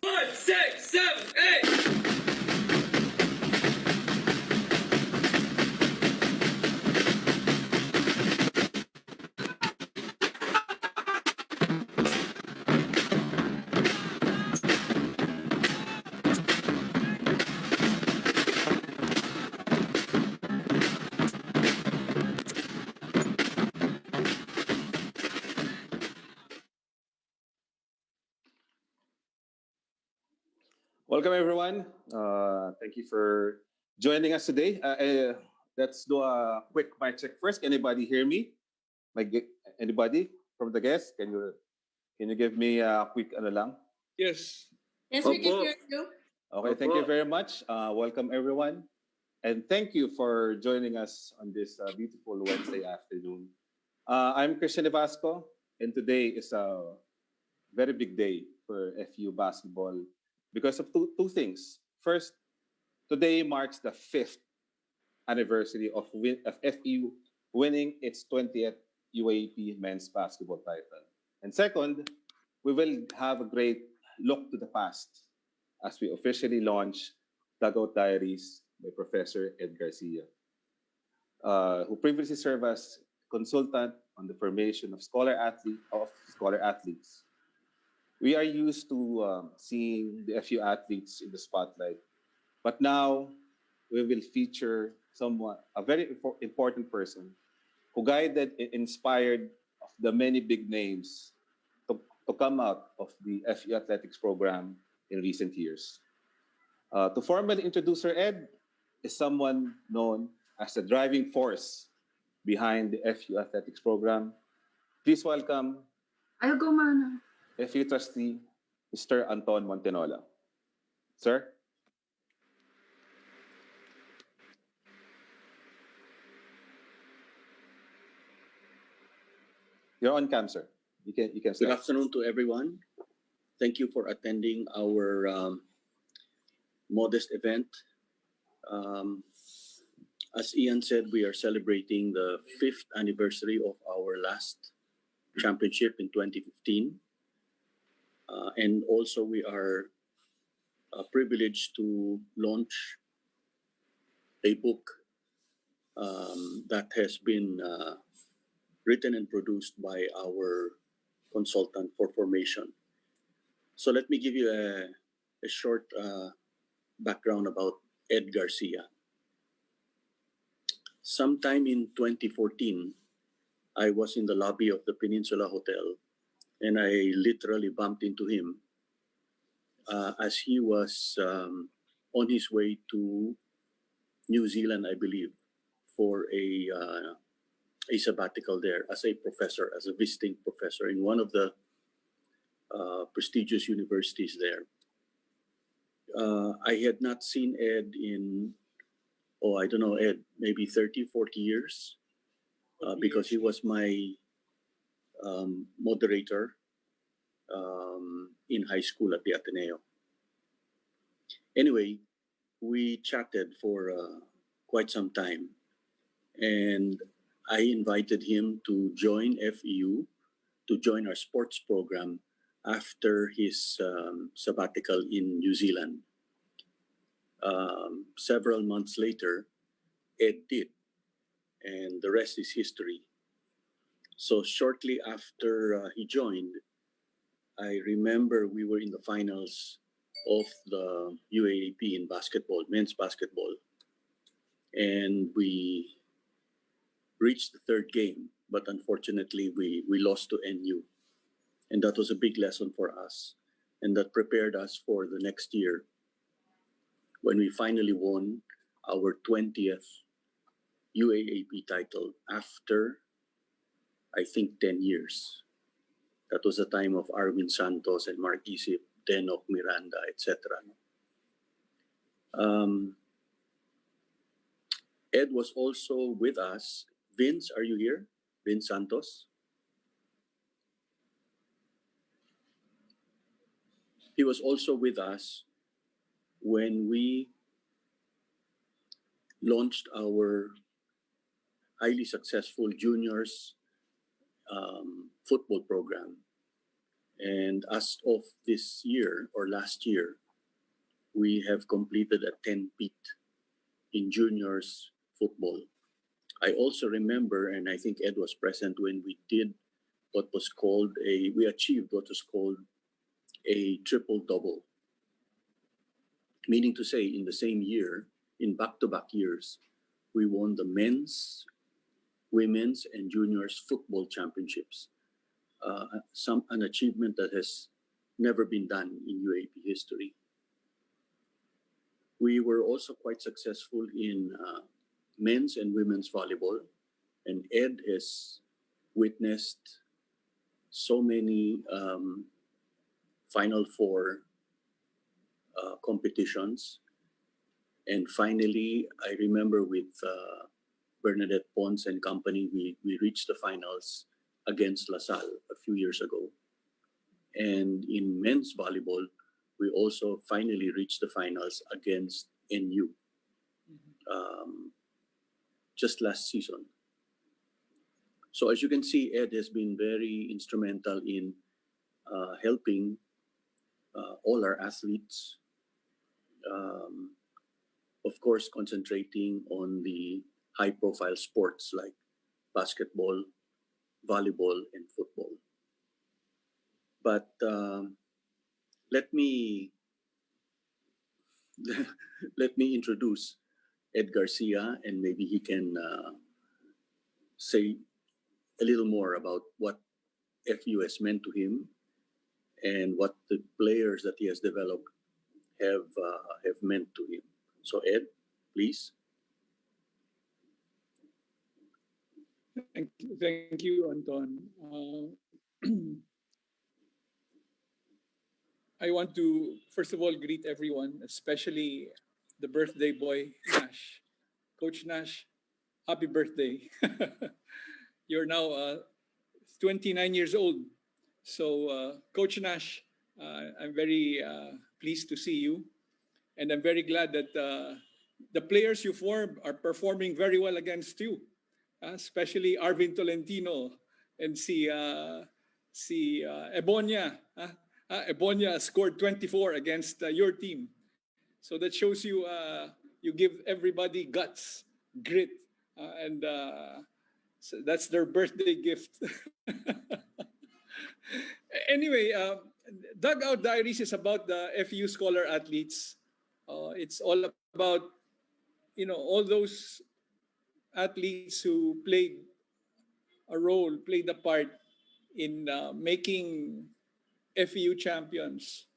5, 6, 7, 8. Welcome, everyone. Thank you for joining us today. Let's do a quick mic check first. Can anybody hear me? Anybody from the guests? Can you give me a quick ano lang? Yes. Yes, we can hear you. Okay, thank you very much. Welcome, everyone. And thank you for joining us on this beautiful Wednesday afternoon. I'm Christian Evasco, and today is a very big day for FU basketball because of two things. First, today marks the 5th anniversary of FU winning its 20th UAAP men's basketball title. And second, we will have a great look to the past as we officially launch Dugout Diaries by Professor Ed Garcia, who previously served as consultant on the formation of scholar athletes. We are used to seeing the FU athletes in the spotlight, but now we will feature a very important person who guided and inspired of the many big names to come out of the FU athletics program in recent years. To formally introduce her, Ed is someone known as the driving force behind the FU athletics program. Please welcome Ayaw gumana. FU trustee, Mr. Anton Montenola. Sir? You're on cam, sir. You can Good start. afternoon to everyone. Thank you for attending our modest event. As Ian said, we are celebrating the 5th anniversary of our last championship in 2015. And also we are privileged to launch a book that has been written and produced by our consultant for formation. So let me give you a short background about Ed Garcia. Sometime in 2014, I was in the lobby of the Peninsula Hotel and I literally bumped into him as he was on his way to New Zealand, I believe, for a sabbatical there as a professor, as a visiting professor in one of the prestigious universities there. I had not seen Ed in, I don't know, Ed, maybe 30, 40 years, because he was my moderator in high school at the Ateneo. Anyway, we chatted for quite some time, and I invited him to join FEU, to join our sports program after his sabbatical in New Zealand. Several months later, Ed did, and the rest is history. So shortly after he joined, I remember we were in the finals of the UAAP in basketball, men's basketball, and we reached the third game, but unfortunately we lost to NU. And that was a big lesson for us, and that prepared us for the next year when we finally won our 20th UAAP title after, I think, 10 years. That was the time of Arvin Santos and Mark Isip, Denok, Miranda, etc. Ed was also with us. Vince, are you here? Vince Santos? He was also with us when we launched our highly successful juniors football program. And as of this year or last year, we have completed a 10-peat in juniors football. I also remember, and I think Ed was present when we did we achieved what was called a triple double, meaning to say in the same year, in back-to-back years, we won the men's, women's, and juniors football championships. An achievement that has never been done in UAP history. We were also quite successful in men's and women's volleyball, and Ed has witnessed so many Final Four competitions. And finally, I remember with Bernadette Pons and company, we reached the finals against LaSalle a few years ago. And in men's volleyball, we also finally reached the finals against NU just last season. So as you can see, Ed has been very instrumental in helping all our athletes, of course, concentrating on the high-profile sports like basketball, volleyball, and football. But let me let me introduce Ed Garcia, and maybe he can say a little more about what FU has meant to him and what the players that he has developed have meant to him. So Ed, please. Thank you, Anton. I want to, first of all, greet everyone, especially the birthday boy, Nash. Coach Nash, happy birthday. You're now 29 years old. So, Coach Nash, I'm very pleased to see you. And I'm very glad that the players you formed are performing very well against you, especially Arvin Tolentino and si Ebonia. Ebonia scored 24 against your team. So that shows you you give everybody guts, grit, and so that's their birthday gift. Anyway, Dugout Diaries is about the FU Scholar athletes. It's all about, all those athletes who played a role, played a part in making FU champions.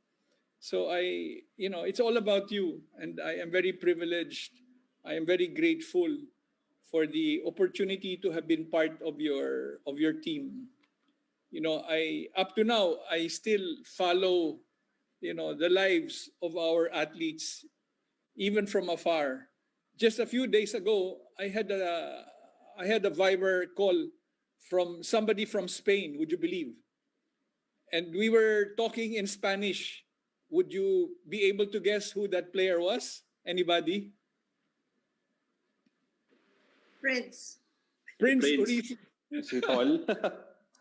So it's all about you, and I am very privileged. I am very grateful for the opportunity to have been part of your team. I up to now I still follow, the lives of our athletes, even from afar. Just a few days ago, I had a Viber call from somebody from Spain. Would you believe? And we were talking in Spanish. Would you be able to guess who that player was? Anybody? Prince. Prince Prince. Uribe. Si Tol.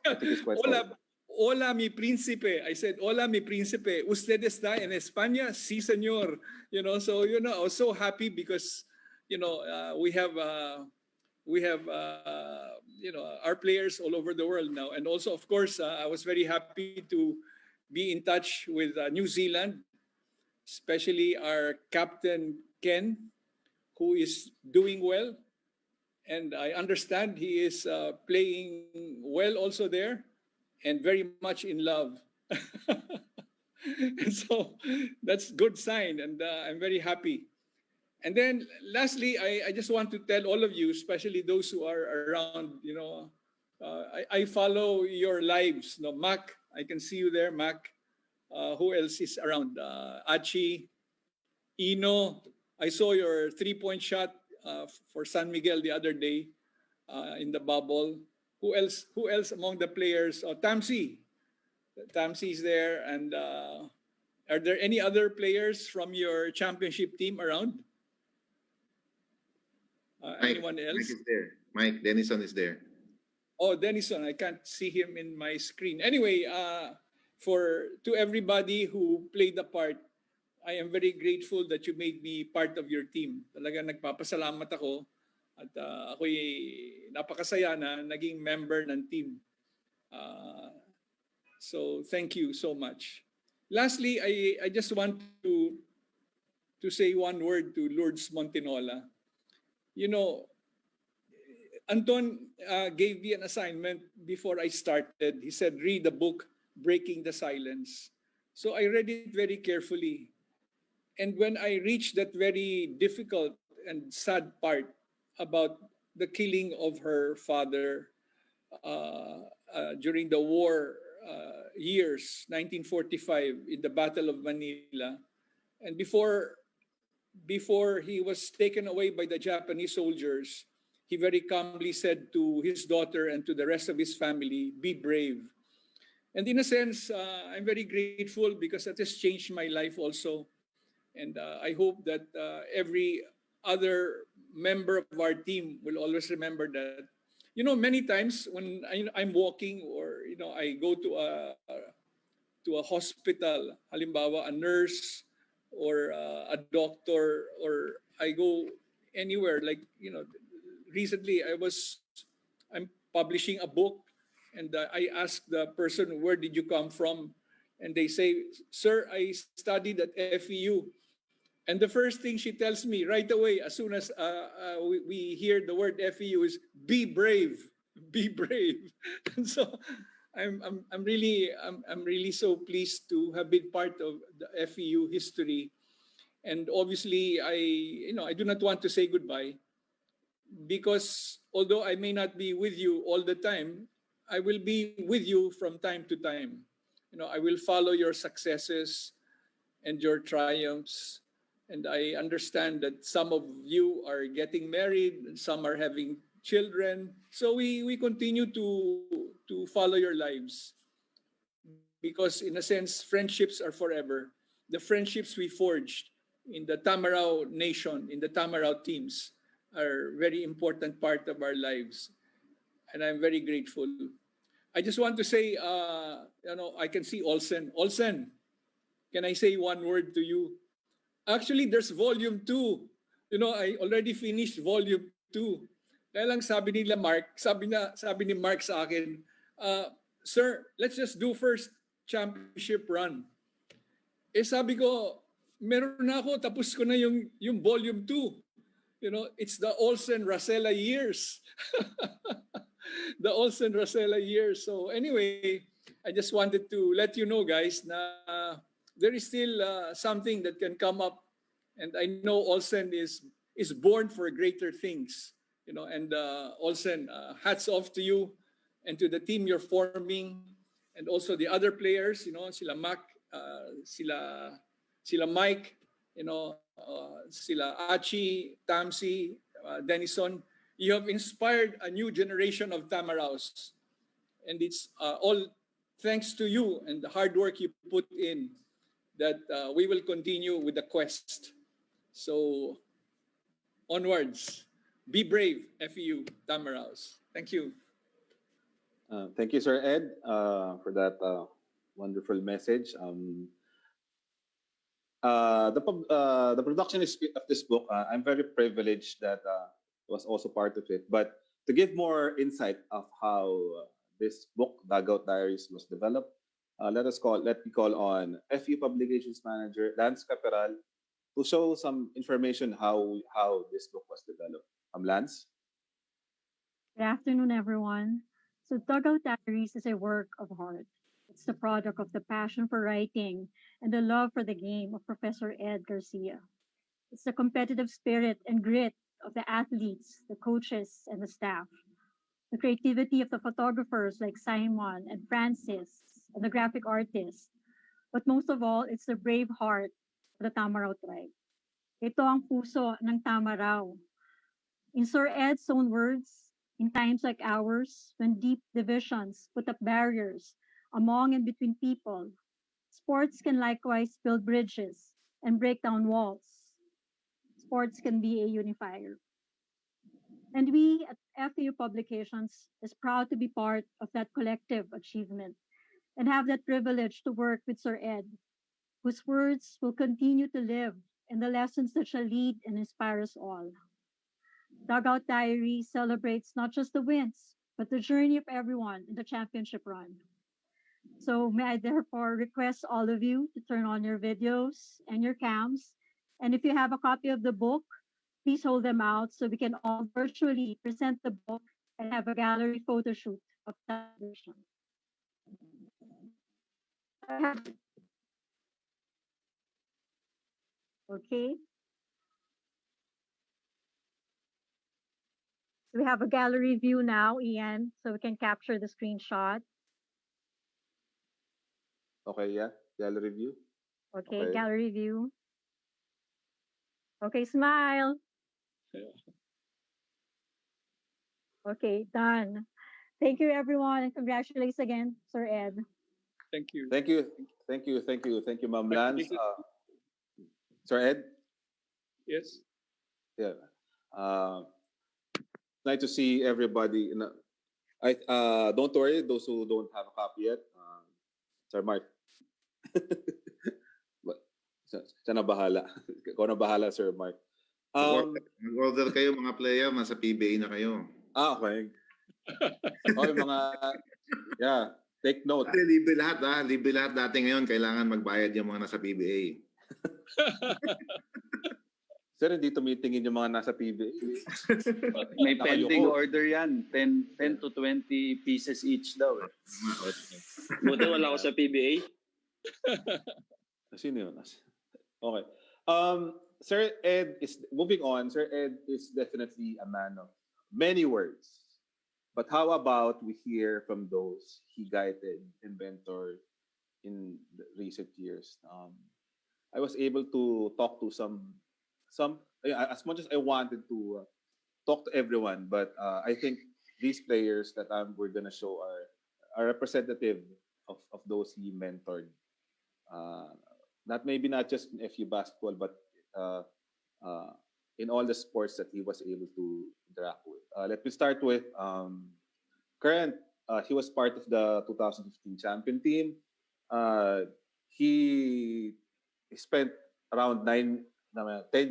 I think it's quite Hola, Tol. hola, mi príncipe. I said, hola, mi príncipe. ¿Usted está en España? Sí, señor. So I was so happy because we have our players all over the world now, and also, of course, I was very happy to be in touch with New Zealand, especially our captain Ken, who is doing well, and I understand he is playing well also there, and very much in love. And so that's good sign, and I'm very happy. And then lastly, I just want to tell all of you, especially those who are around, I follow your lives. Mac, I can see you there, Mac. Who else is around? Achi, Ino. I saw your 3-point shot for San Miguel the other day in the bubble. Who else? Who else among the players? Tamsi. Tamsi's there. And are there any other players from your championship team around? Anyone else? Mike is there. Mike Denison is there. Oh, Denison, I can't see him in my screen. Anyway, to everybody who played a part, I am very grateful that you made me part of your team. Talaga nagpapasalamat ako at ako'y napakasaya na naging member ng team. Uh, so thank you so much. Lastly, I just want to say one word to Lourdes Montinola. You know, Anton gave me an assignment before I started. He said, read the book, Breaking the Silence. So I read it very carefully. And when I reached that very difficult and sad part about the killing of her father during the war years, 1945, in the Battle of Manila, and before he was taken away by the Japanese soldiers, he very calmly said to his daughter and to the rest of his family, be brave. And in a sense, I'm very grateful because that has changed my life also. And I hope that every other member of our team will always remember that. You know, many times when I'm walking or, I go to a hospital, halimbawa, a nurse or a doctor, or I go anywhere, like, recently I'm publishing a book, and I ask the person, where did you come from? And they say, sir, I studied at FEU. And the first thing she tells me right away, as soon as we hear the word FEU, is be brave, be brave. And so I'm really so pleased to have been part of the FEU history. And obviously, I do not want to say goodbye because although I may not be with you all the time, I will be with you from time to time. I will follow your successes and your triumphs. And I understand that some of you are getting married, and some are having children. So we continue to follow your lives because, in a sense, friendships are forever. The friendships we forged in the Tamarao nation, in the Tamarao teams, are very important part of our lives. And I'm very grateful. I just want to say, I can see Olsen. Olsen, can I say one word to you? Actually, there's volume 2. I already finished volume 2. Kaya lang sabi ni Mark sa akin, sir, let's just do first championship run. Sabi ko, meron na ako, tapos ko na yung volume 2. It's the Olsen Racela years. The Olsen Racela years. So anyway, I just wanted to let you know, guys, na there is still something that can come up, and I know Olsen is born for greater things. And Olsen, hats off to you and to the team you're forming, and also the other players. Sila Mac, sila Mike, sila Achi, Tamsi, Denison. You have inspired a new generation of Tamaraos, and it's all thanks to you and the hard work you put in that we will continue with the quest. So, onwards. Be brave, FEU, Tamaraos. Thank you. Thank you, Sir Ed, for that wonderful message. The production of this book, I'm very privileged that was also part of it. But to give more insight of how this book, Dugout Diaries, was developed, let me call on FU Publications Manager Lance Caperal to show some information how this book was developed. Lance. Good afternoon, everyone. So, Dugout Diaries is a work of art. It's the product of the passion for writing and the love for the game of Professor Ed Garcia. It's the competitive spirit and grit of the athletes, the coaches, and the staff. The creativity of the photographers like Simon and Francis, and the graphic artists. But most of all, it's the brave heart of the Tamaraw tribe. Ito ang puso ng Tamaraw. In Sir Ed's own words, in times like ours, when deep divisions put up barriers among and between people, sports can likewise build bridges and break down walls. Sports can be a unifier. And we at FAU Publications is proud to be part of that collective achievement. and have that privilege to work with Sir Ed, whose words will continue to live and the lessons that shall lead and inspire us all. Dugout Diaries celebrates not just the wins, but the journey of everyone in the championship run. So may I therefore request all of you to turn on your videos and your cams. And if you have a copy of the book, please hold them out so we can all virtually present the book and have a gallery photo shoot of that edition. Okay. So we have a gallery view now, Ian, so we can capture the screenshot. Okay, yeah. Gallery view. Okay, Okay. gallery view. Okay, smile. Okay, done. Thank you, everyone, and congratulations again, Sir Ed. Thank you. Thank you. Thank you. Thank you. Thank you, Ma'am Lance. Sir Ed? Yes. Yeah. Nice to see everybody. Don't worry, those who don't have a copy yet. Sir Mark. Siya na bahala. Ikaw na bahala, Sir Mark. Mag-order kayo mga player, nasa PBA na kayo. Okay. Okay, mga, yeah, take note. Libre lahat libre lahat dati ngayon, kailangan magbayad yung mga nasa PBA. Sir, hindi tumitingin yung mga nasa PBA. May pending Nakayuko. order yan. 10 to 20 pieces each daw. Buti wala ako sa PBA. Sino yun? Okay. Sir Ed is, moving on, Sir Ed is definitely a man of many words. But how about we hear from those he guided and mentored in the recent years? I was able to talk to some, as much as I wanted to talk to everyone, but I think these players that we're gonna show are representative of those he mentored. Not just in FU basketball, but in all the sports that he was able to interact with. Let me start with Current. He was part of the 2015 champion team. He spent around 10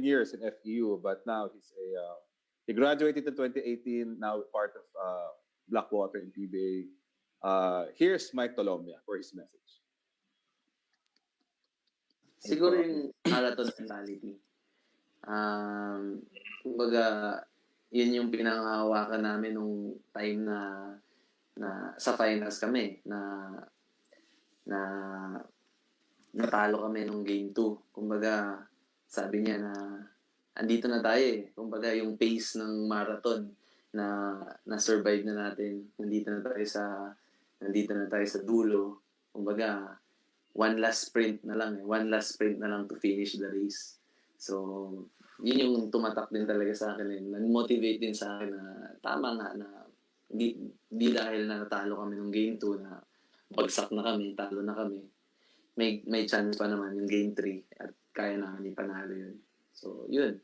years in FEU, but now he graduated in 2018. Now part of Blackwater in PBA. Here's Mike Tolomia for his message. Siguro yung marathon mentality. Kumbaga, yun yung pinanghahawakan namin nung time na sa finals kami na natalo kami nung game 2. Kumbaga, sabi niya na andito na tayo eh. Kumbaga, yung pace ng marathon na survive na natin. Nandito na tayo sa dulo. Kumbaga, one last sprint na lang to finish the race. So, yun yung tumatak din talaga sa akin. Nag-motivate din sa akin na tama nga na di dahil na natalo kami nung game 2 na bagsak na kami, talo na kami. May chance pa naman yung game 3 at kaya namin ipanalo yun. So, yun.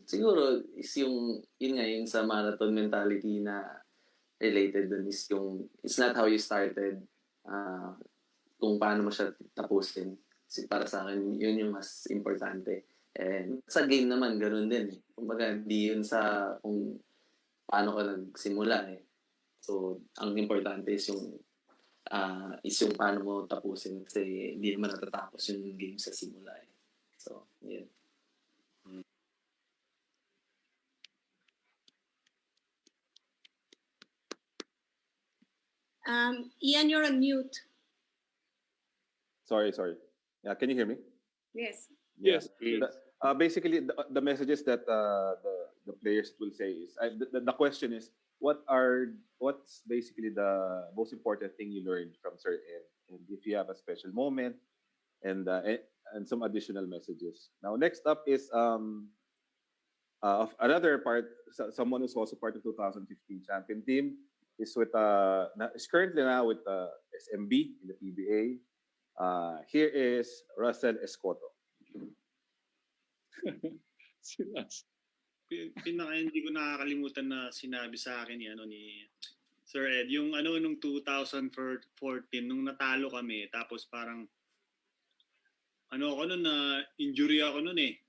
Siguro is yun sa marathon mentality na related dun is yung it's not how you started, kung paano mo siya tapusin. Para sa akin, yun yung mas importante. And sa game naman, ganun din eh. Kumbaga, di yun sa kung paano ka nagsimula eh. So, ang importante is yung paano mo tapusin kasi hindi naman natatapos yung game sa simula eh. So, yun. Ian, you're on mute. Sorry. Yeah, can you hear me? Yes. Yes. Basically, the messages that the players will say is the question is what's basically the most important thing you learned from Sir Ed, and if you have a special moment, and some additional messages. Now, next up is of another part, someone who's also part of 2015 champion team is currently now with SMB in the PBA. Here is Russell Escoto. Pinaka hindi ko nakakalimutan na sinabi sa akin ni Sir Ed, yung ano nung 2014 nung natalo kami tapos parang ano ako noon na injury ako noon eh.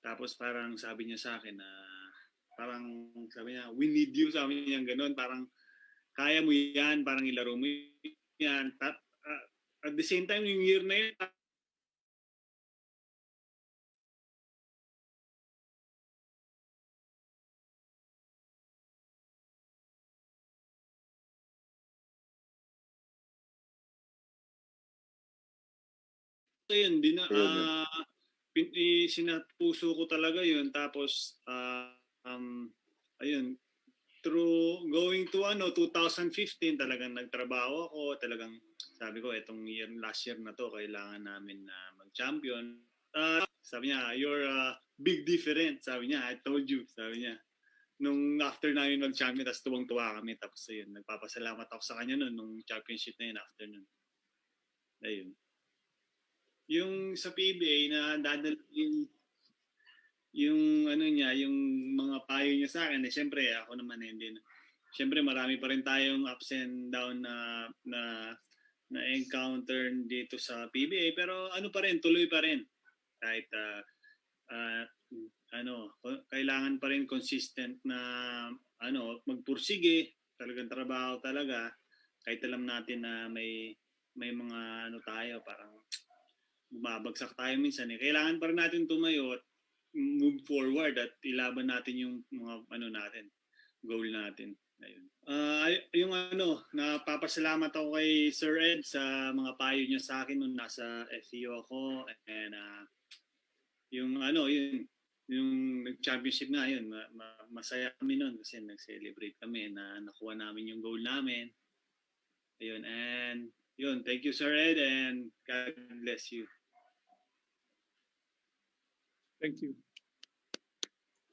Tapos parang sabi niya sa akin na parang sabi niya, we need you, sabi niya gano'n, parang kaya mo yan, parang ilaro mo yan. At the same time, yung year na yun, yun, sinapuso ko talaga yun. Tapos, ayun, through going to 2015 talagang nagtrabaho ako, talagang sabi ko itong last year na to kailangan namin na mag-champion. Sabi niya, you're a big difference, sabi niya, I told you, sabi niya. Nung after namin mag-champion, tapos tuwang-tuwa kami, tapos ayun, nagpapasalamat ako sa kanya noon nung championship na yun after nun. Ayun. Yung sa PBA na yung ano niya, yung mga payo niya sa akin, syempre ako naman din. Syempre marami pa rin tayong ups and down na encounter dito sa PBA, pero ano pa rin, tuloy pa rin. Kahit kailangan pa rin consistent na magpursige, talagang trabaho talaga. Kahit alam natin na may mga tayo, parang bumabagsak tayo minsan eh. Kailangan pa rin natin tumayo at move forward at ilaban natin yung mga natin, goal natin. Ayun. Yung napapasalamat ako kay Sir Ed sa mga payo niya sa akin nung nasa FEU ako, and yung nag-championship nga yun, masaya kami noon kasi nag-celebrate kami na nakuha namin yung goal namin. Ayun, and yun, thank you Sir Ed and God bless you. Thank you.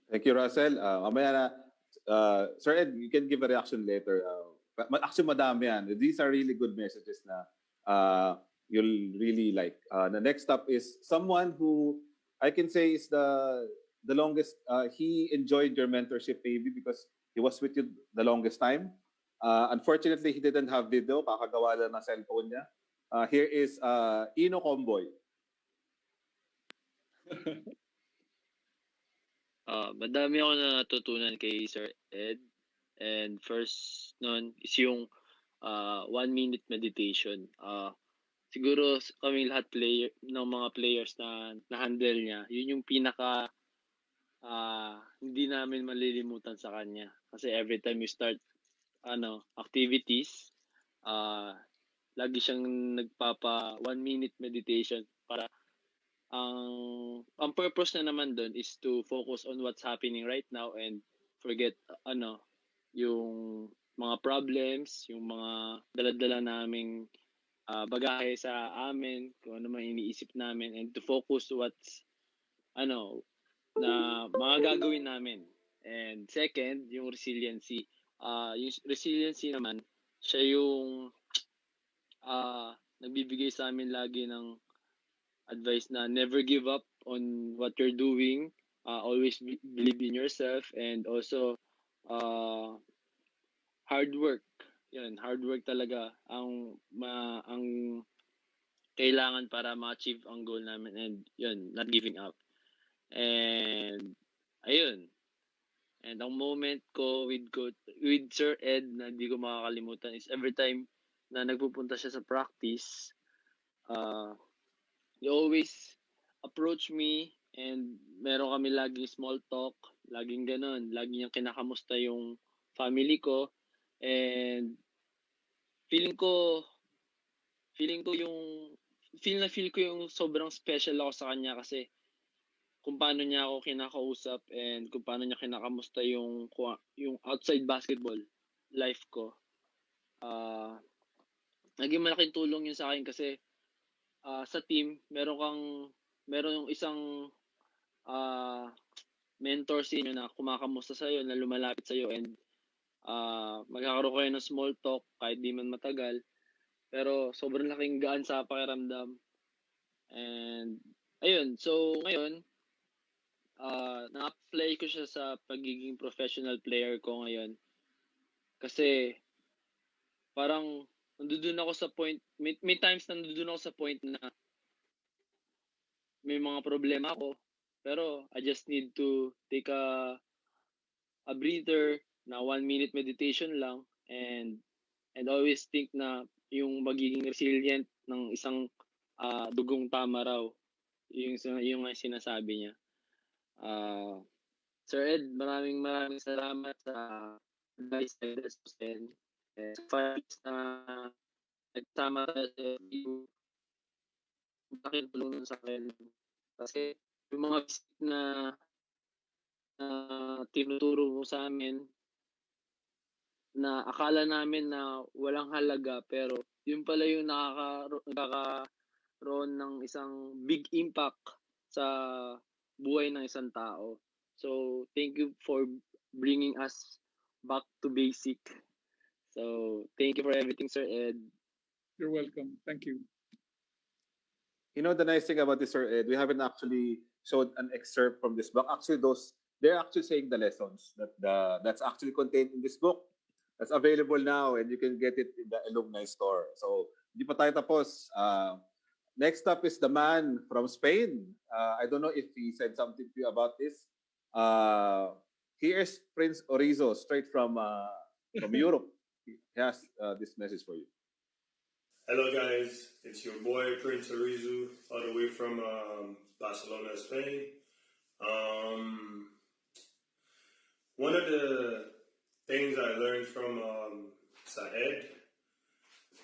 Thank you, Russell. Mamaya na, Sir Ed, you can give a reaction later. Actually, madami yan. These are really good messages na you'll really like. The next up is someone who I can say is the longest. He enjoyed your mentorship, maybe because he was with you the longest time. Unfortunately, he didn't have video. Kakagawa lang ng cellphone niya. Here is Ino Comboy. Madami ako natutunan kay Sir Ed. And first nun is yung 1-minute meditation. Siguro kami lahat ng mga players na na-handle niya, yun yung pinaka hindi namin malilimutan sa kanya. Kasi every time you start activities, lagi siyang nagpapa 1-minute meditation para ang purpose na naman doon is to focus on what's happening right now and forget yung mga problems, yung mga dala-dala naming bagahe sa amin, kung ano man iniisip namin, and to focus what's na mga gagawin namin. And second, yung resiliency. Yung resiliency naman, siya yung nagbibigay sa amin lagi ng advice na never give up on what you're doing. Always believe in yourself, and also hard work. Yan, hard work talaga ang kailangan para ma-achieve ang goal namin, and yun, not giving up. And ayun. And ang moment ko with Sir Ed na hindi ko makakalimutan is every time na nagpupunta siya sa practice, he always approach me and meron kami laging small talk, laging ganon, laging niyang kinakamusta yung family ko, and feel ko yung sobrang special ako sa kanya kasi kung paano niya ako kinakausap and kung paano niya kinakamusta yung outside basketball life ko. Naging malaking tulong yun sa akin kasi sa team, meron yung isang mentor sa inyo na kumakamusta sa'yo, na lumalapit sa'yo, and magkakaroon kayo ng small talk kahit di man matagal. Pero sobrang laking gaan sa pakiramdam. And ayun, so ngayon, na-apply ko siya sa pagiging professional player ko ngayon. Kasi parang nandoon ako sa point, may times na nandoon ako sa point na may mga problema ako, pero I just need to take a breather na 1 minute meditation lang, and always think na yung magiging resilient ng isang dugong tama raw, yung nga sinasabi niya. Sir Ed, maraming salamat sa advice and lesson, and sa files na nagsama tayo sa FU, malaking tulong nun sa akin. Kasi yung mga visit na tinuturo mo sa amin, na akala namin na walang halaga, pero yun pala yung nakakaroon ng isang big impact sa buhay ng isang tao. So, thank you for bringing us back to basic. So, thank you for everything, Sir Ed. You're welcome. Thank you. You know, the nice thing about this, Sir Ed, we haven't actually showed an excerpt from this book. Actually, they're actually saying the lessons that's actually contained in this book. That's available now, and you can get it in the alumni store. So, hindi pa tayo tapos. Next up is the man from Spain. I don't know if he said something to you about this. Here's Prince Orizo, straight from Europe. He has this message for you. Hello guys, it's your boy Prince Arizu, all the way from Barcelona, Spain. One of the things I learned from Saed,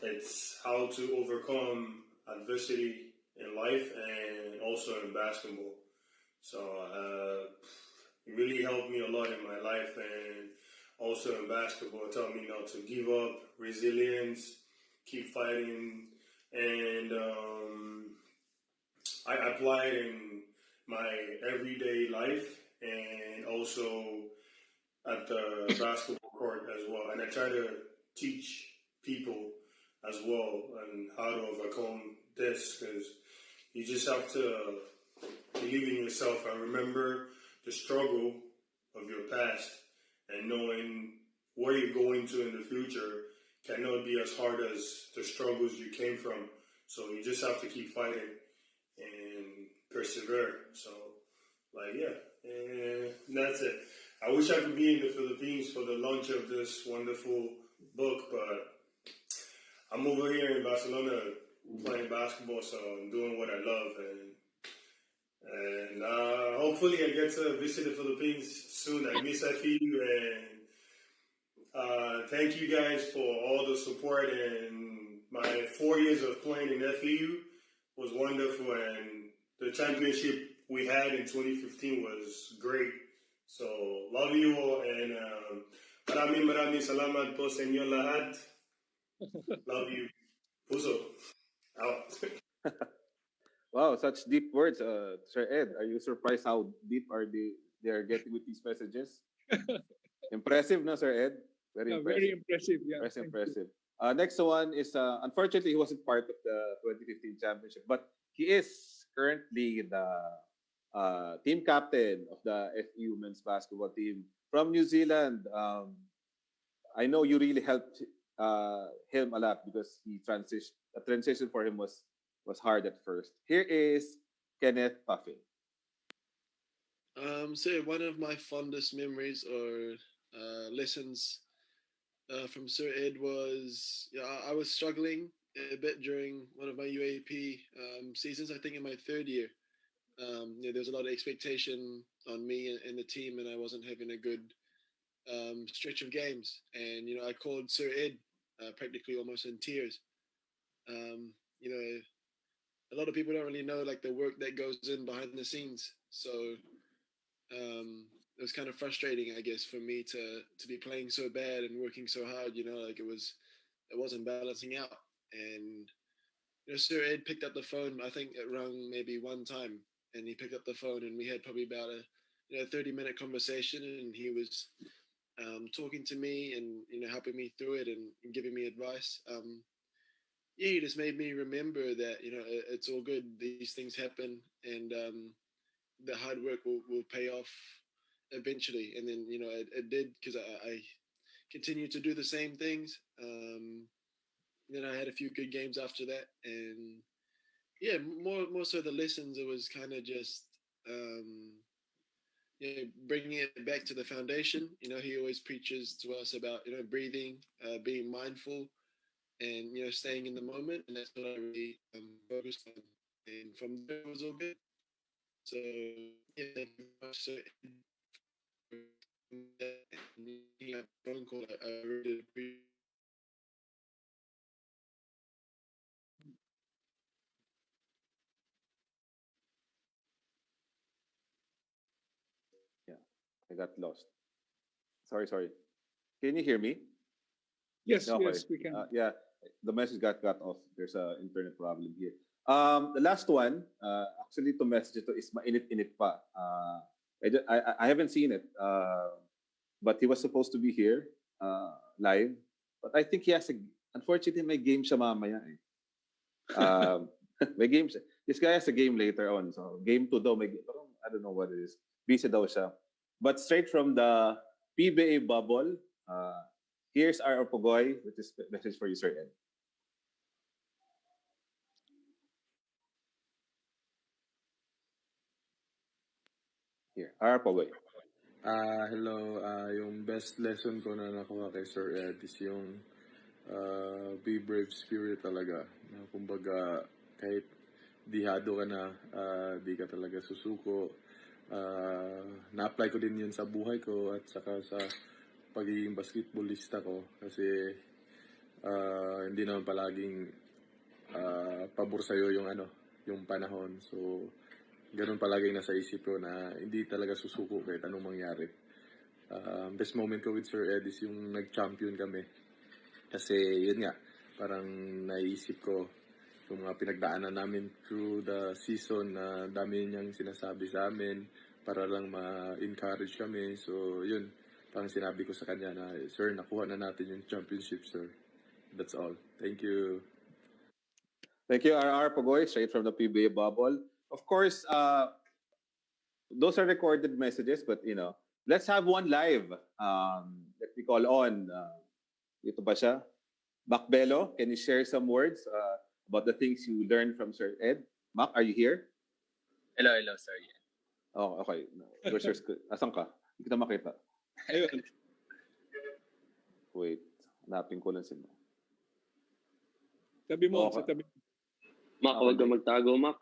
it's how to overcome adversity in life and also in basketball. So it really helped me a lot in my life, and also in basketball, it taught me not to give up, resilience, keep fighting, and I apply it in my everyday life and also at the basketball court as well. And I try to teach people as well and how to overcome this, because you just have to believe in yourself and remember the struggle of your past, and knowing where you're going to in the future cannot be as hard as the struggles you came from. So you just have to keep fighting and persevere. So, and that's it. I wish I could be in the Philippines for the launch of this wonderful book, but I'm over here in Barcelona playing basketball, so I'm doing what I love, and hopefully I get to visit the Philippines soon. I miss FEU, and thank you guys for all the support. And my 4 years of playing in FEU was wonderful, and the championship we had in 2015 was great. So love you all, and maraming salamat po sa inyo lahat. Love you. Puso. Out. Wow, such deep words, Sir Ed. Are you surprised how deep they are getting with these messages? Impressive, no, Sir Ed? Very impressive. Very impressive. Yeah. Very impressive. Next one is, unfortunately, he wasn't part of the 2015 championship, but he is currently the team captain of the FEU men's basketball team from New Zealand. I know you really helped him a lot, because the transition for him was hard at first. Here is Kenneth Puffin. So one of my fondest memories or lessons from Sir Ed was, I was struggling a bit during one of my UAAP seasons. I think in my third year, there was a lot of expectation on me and the team, and I wasn't having a good stretch of games. And I called Sir Ed practically almost in tears. A lot of people don't really know like the work that goes in behind the scenes. So it was kind of frustrating, I guess, for me to be playing so bad and working so hard. Like it wasn't balancing out. And Sir Ed picked up the phone. I think it rang maybe one time, and he picked up the phone, and we had probably about a 30-minute conversation, and he was talking to me and helping me through it and giving me advice. He just made me remember that it's all good. These things happen, and the hard work will pay off eventually. And then it did, because I continue to do the same things. Then I had a few good games after that, and yeah, more so the lessons. It was kind of just bringing it back to the foundation. He always preaches to us about breathing, being mindful, and staying in the moment, and that's what I really focused on. And from there, it was all good. So yeah, thank you very much. So phone call, I really appreciate. Yeah, I got lost. Sorry. Can you hear me? Yes, Okay. yes, we can. Yeah, the message got cut off. There's a internet problem here. The last one, actually, to message ito is mainit-init pa. I haven't seen it, but he was supposed to be here live. But I think he has unfortunately, may game siya mamaya eh. May game siya. This guy has a game later on. So, game 2 daw. I don't know what it is. Busy daw siya. But straight from the PBA bubble, here's our Pogoy with this message for you, Sir Ed. Here, our Pogoy. Hello. Yung best lesson ko na nakuha kay Sir Ed is yung be brave spirit talaga. Kumbaga, kahit dihado ka na, di ka talaga susuko. Na-apply ko din yun sa buhay ko at saka sa pagiging basketballista ko kasi hindi naman palaging pabor sa'yo yung panahon. So, ganun palaging nasa isip ko na hindi talaga susuko kahit anong mangyari. Best moment ko with Sir Ed is yung nag-champion kami. Kasi yun nga, parang naisip ko yung mga pinagdaanan namin through the season na dami niyang sinasabi sa amin para lang ma-encourage kami. So yun, parang sinabi ko sa kanya na, Sir, nakuha na natin yung championship, sir. That's all. Thank you. Thank you, RR Pogoy, straight from the PBA bubble. Of course, those are recorded messages, but let's have one live. Let me call on. Ito ba siya? Mac Bello, can you share some words about the things you learned from Sir Ed? Mac, are you here? Hello, sir. Oh, okay. Where's your asan ka? Hindi kita makita. Ayun. Wait, hanapin ko lang si Mac. Tabi mo, sa tabi. Mac, huwag ka magtago, Mac.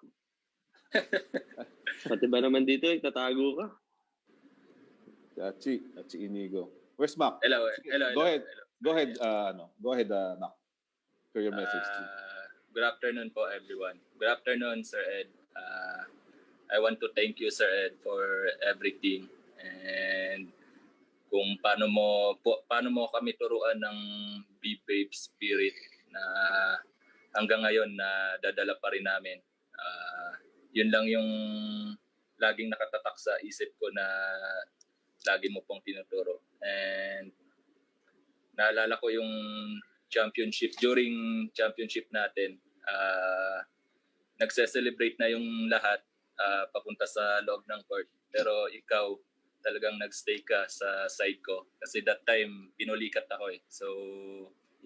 Pati ba naman dito, tatago ka? Achi Inigo. Where's Mac? Hello. Go ahead. Go ahead, Mac. For your message. Good afternoon po, everyone. Good afternoon, Sir Ed. I want to thank you, Sir Ed, for everything. And kung paano mo kami turuan ng Be Brave Spirit na hanggang ngayon na dadala pa rin namin. Yun lang yung laging nakatatak sa isip ko na lagi mo pong tinuturo. And naalala ko yung during championship natin, nagse-celebrate na yung lahat papunta sa loob ng court. Pero ikaw, talagang nagstay ka sa side ko. Kasi that time, pinulikat ako eh. So,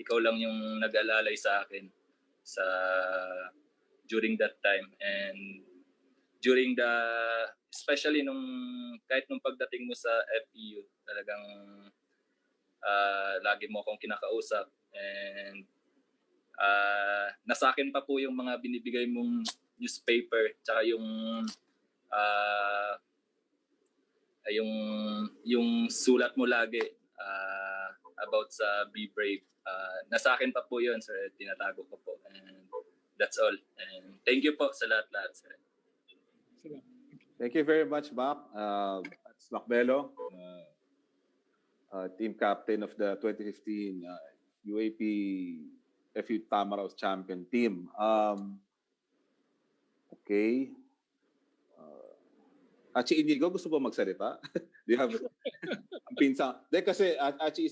ikaw lang yung nag-alalay sa akin during that time. And especially kahit nung pagdating mo sa FEU, talagang lagi mo akong kinakausap. And nasa akin pa po yung mga binibigay mong newspaper, tsaka yung sulat mo lagi about sa Be Brave. Nasa akin pa po yun, sir. Tinatago ko po. And that's all. And thank you po sa lahat-lahat, sir. Thank you very much, Mac. It's Mac Bello, team captain of the 2015 UAAP FU Tamaraos champion team. Okay. Achi Inigo, gusto po magsalita? Do you have ang pinsa? Kasi Achi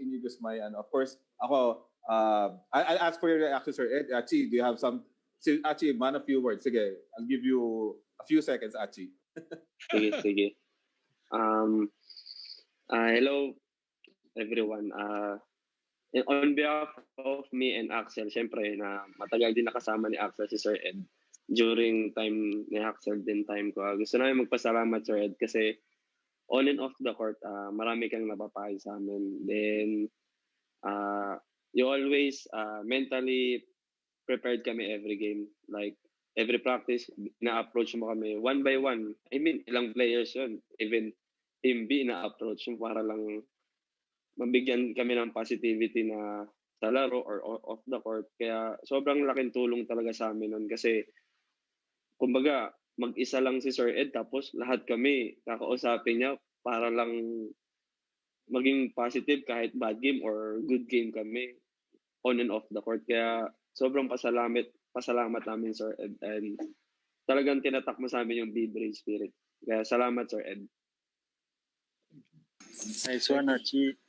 Inigo is my, of course, ako, I'll ask for your reaction, Sir Ed. Achi, do you have Achi, man, a few words. Sige, I'll give you a few seconds, Achi. Sige. Hello, everyone. On behalf of me and Axel, syempre na matagal din nakasama ni Axel si Sir Ed. During time ni Axel din time ko. Gusto namin magpasalamat Sir Ed kasi on and off the court, marami kang napapahay sa amin. Then, you always mentally prepared kami every game. Like, every practice, na-approach mo kami one by one. I mean, ilang players yun. Even Team B na-approach mo para lang mabigyan kami ng positivity na sa laro or off the court. Kaya sobrang laking tulong talaga sa amin nun kasi kumbaga mag-isa lang si Sir Ed tapos lahat kami kakausapin niya para lang maging positive kahit bad game or good game kami on and off the court. Kaya sobrang pasalamat namin Sir Ed and talagang tinatak mo sa amin yung Be Brave spirit. Kaya salamat Sir Ed. Nice one, Archie.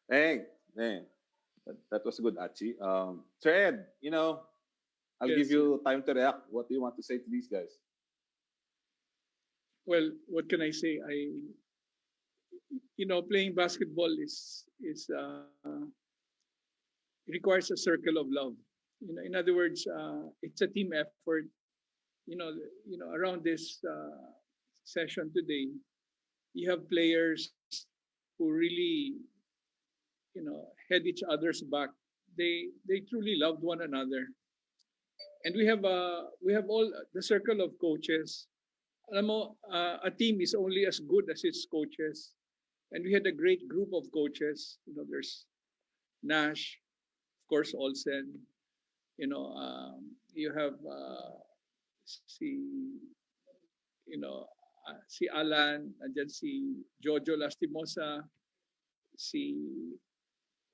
Hey, that was good, Achi. Sir Ed, I'll give you time to react. What do you want to say to these guys? Well, what can I say? Playing basketball requires a circle of love. In other words, it's a team effort. Around this session today, you have players who really, had each other's back. They truly loved one another, and we have all the circle of coaches. Alam mo, a team is only as good as its coaches, and we had a great group of coaches. There's Nash, of course, Olsen. You have si si Alan, andyan si Jojo Lastimosa, si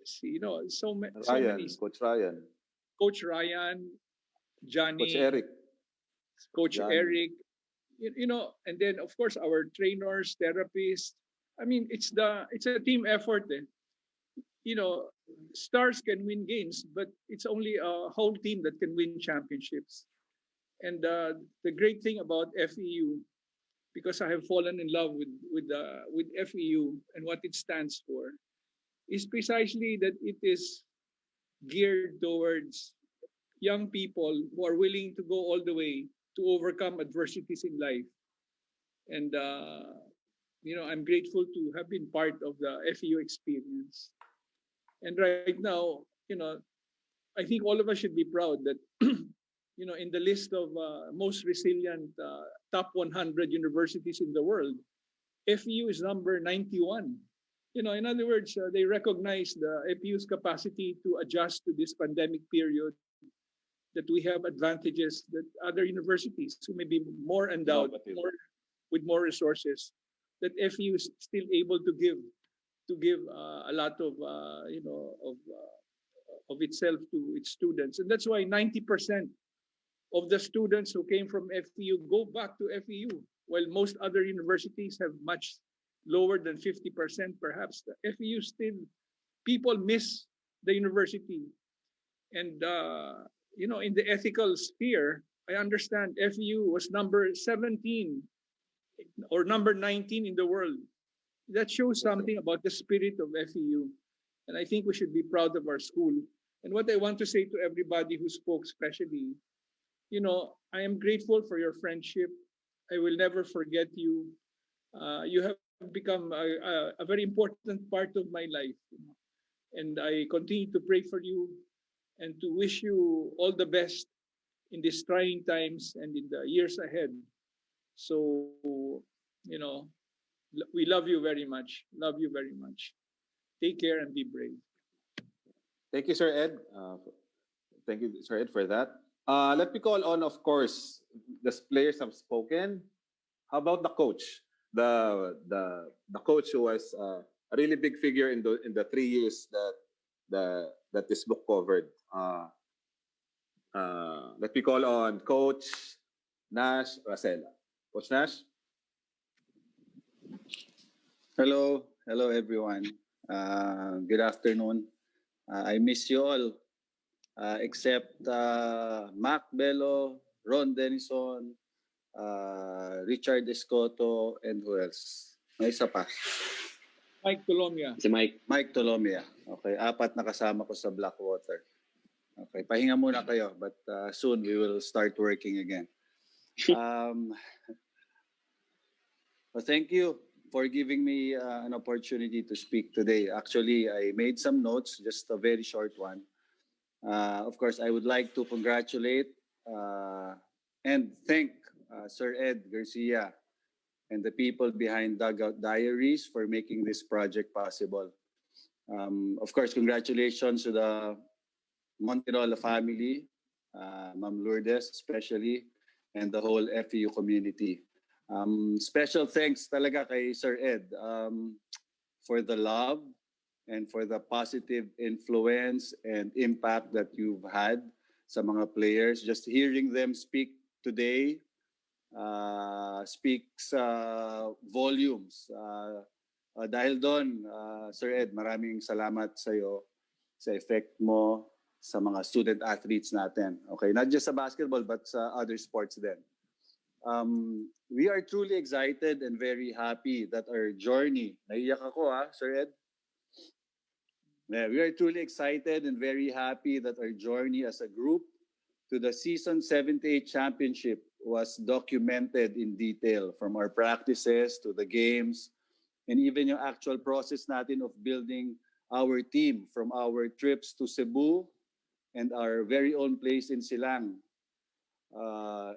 so many. Coach Ryan, Johnny, Coach Eric, and then of course our trainers, therapists. I mean, it's a team effort. Stars can win games, but it's only a whole team that can win championships. And the great thing about FEU, because I have fallen in love with FEU and what it stands for, is precisely that it is geared towards young people who are willing to go all the way to overcome adversities in life. And I'm grateful to have been part of the FEU experience. And right now, I think all of us should be proud that in the list of most resilient top 100 universities in the world, FEU is number 91. In other words, they recognize the FEU's capacity to adjust to this pandemic period, that we have advantages that other universities who may be more endowed, with more resources, that FEU is still able to give a lot of of itself to its students, and that's why 90% of the students who came from FEU go back to FEU, while most other universities have much lower than 50%. Perhaps the FEU still, people miss the university, and in the ethical sphere, I understand FEU was number 17 or number 19 in the world. That shows something about the spirit of FEU. And I think we should be proud of our school. And what I want to say to everybody who spoke, especially, I am grateful for your friendship. I will never forget you. You have become a very important part of my life. And I continue to pray for you and to wish you all the best in these trying times and in the years ahead. So, we love you very much. Love you very much. Take care and be brave. Thank you, Sir Ed. Thank you, Sir Ed, for that. Let me call on, of course, the players have spoken. How about the coach? The coach who was a really big figure in the 3 years that this book covered. Let me call on Coach Nash Racela. Coach Nash. Hello everyone. Good afternoon. I miss you all, except Mac Bello, Ron Denison, Richard Escoto, and who else? May isa pa. Mike Tolomia. Si Mike. Mike Tolomia. Okay, 4 na kasama ko sa Blackwater. Okay, pahinga muna kayo, but soon we will start working again. Well, thank you for giving me an opportunity to speak today. Actually, I made some notes, just a very short one. Of course, I would like to congratulate and thank Sir Ed Garcia and the people behind Dugout Diaries for making this project possible. Of course, congratulations to the Monterola family, Ma'am Lourdes especially, and the whole FEU community. Special thanks talaga kay Sir Ed for the love and for the positive influence and impact that you've had sa mga players. Just hearing them speak today speaks volumes. Dahil doon, Sir Ed, maraming salamat sa iyo sa effect mo sa mga student athletes natin. Okay, not just sa basketball but sa other sports din. We are truly excited and very happy that our journey, naiyak ako Sir Ed? Yeah, we are truly excited and very happy that our journey as a group to the Season 78 Championship was documented in detail, from our practices to the games, and even yung actual process natin of building our team, from our trips to Cebu and our very own place in Silang,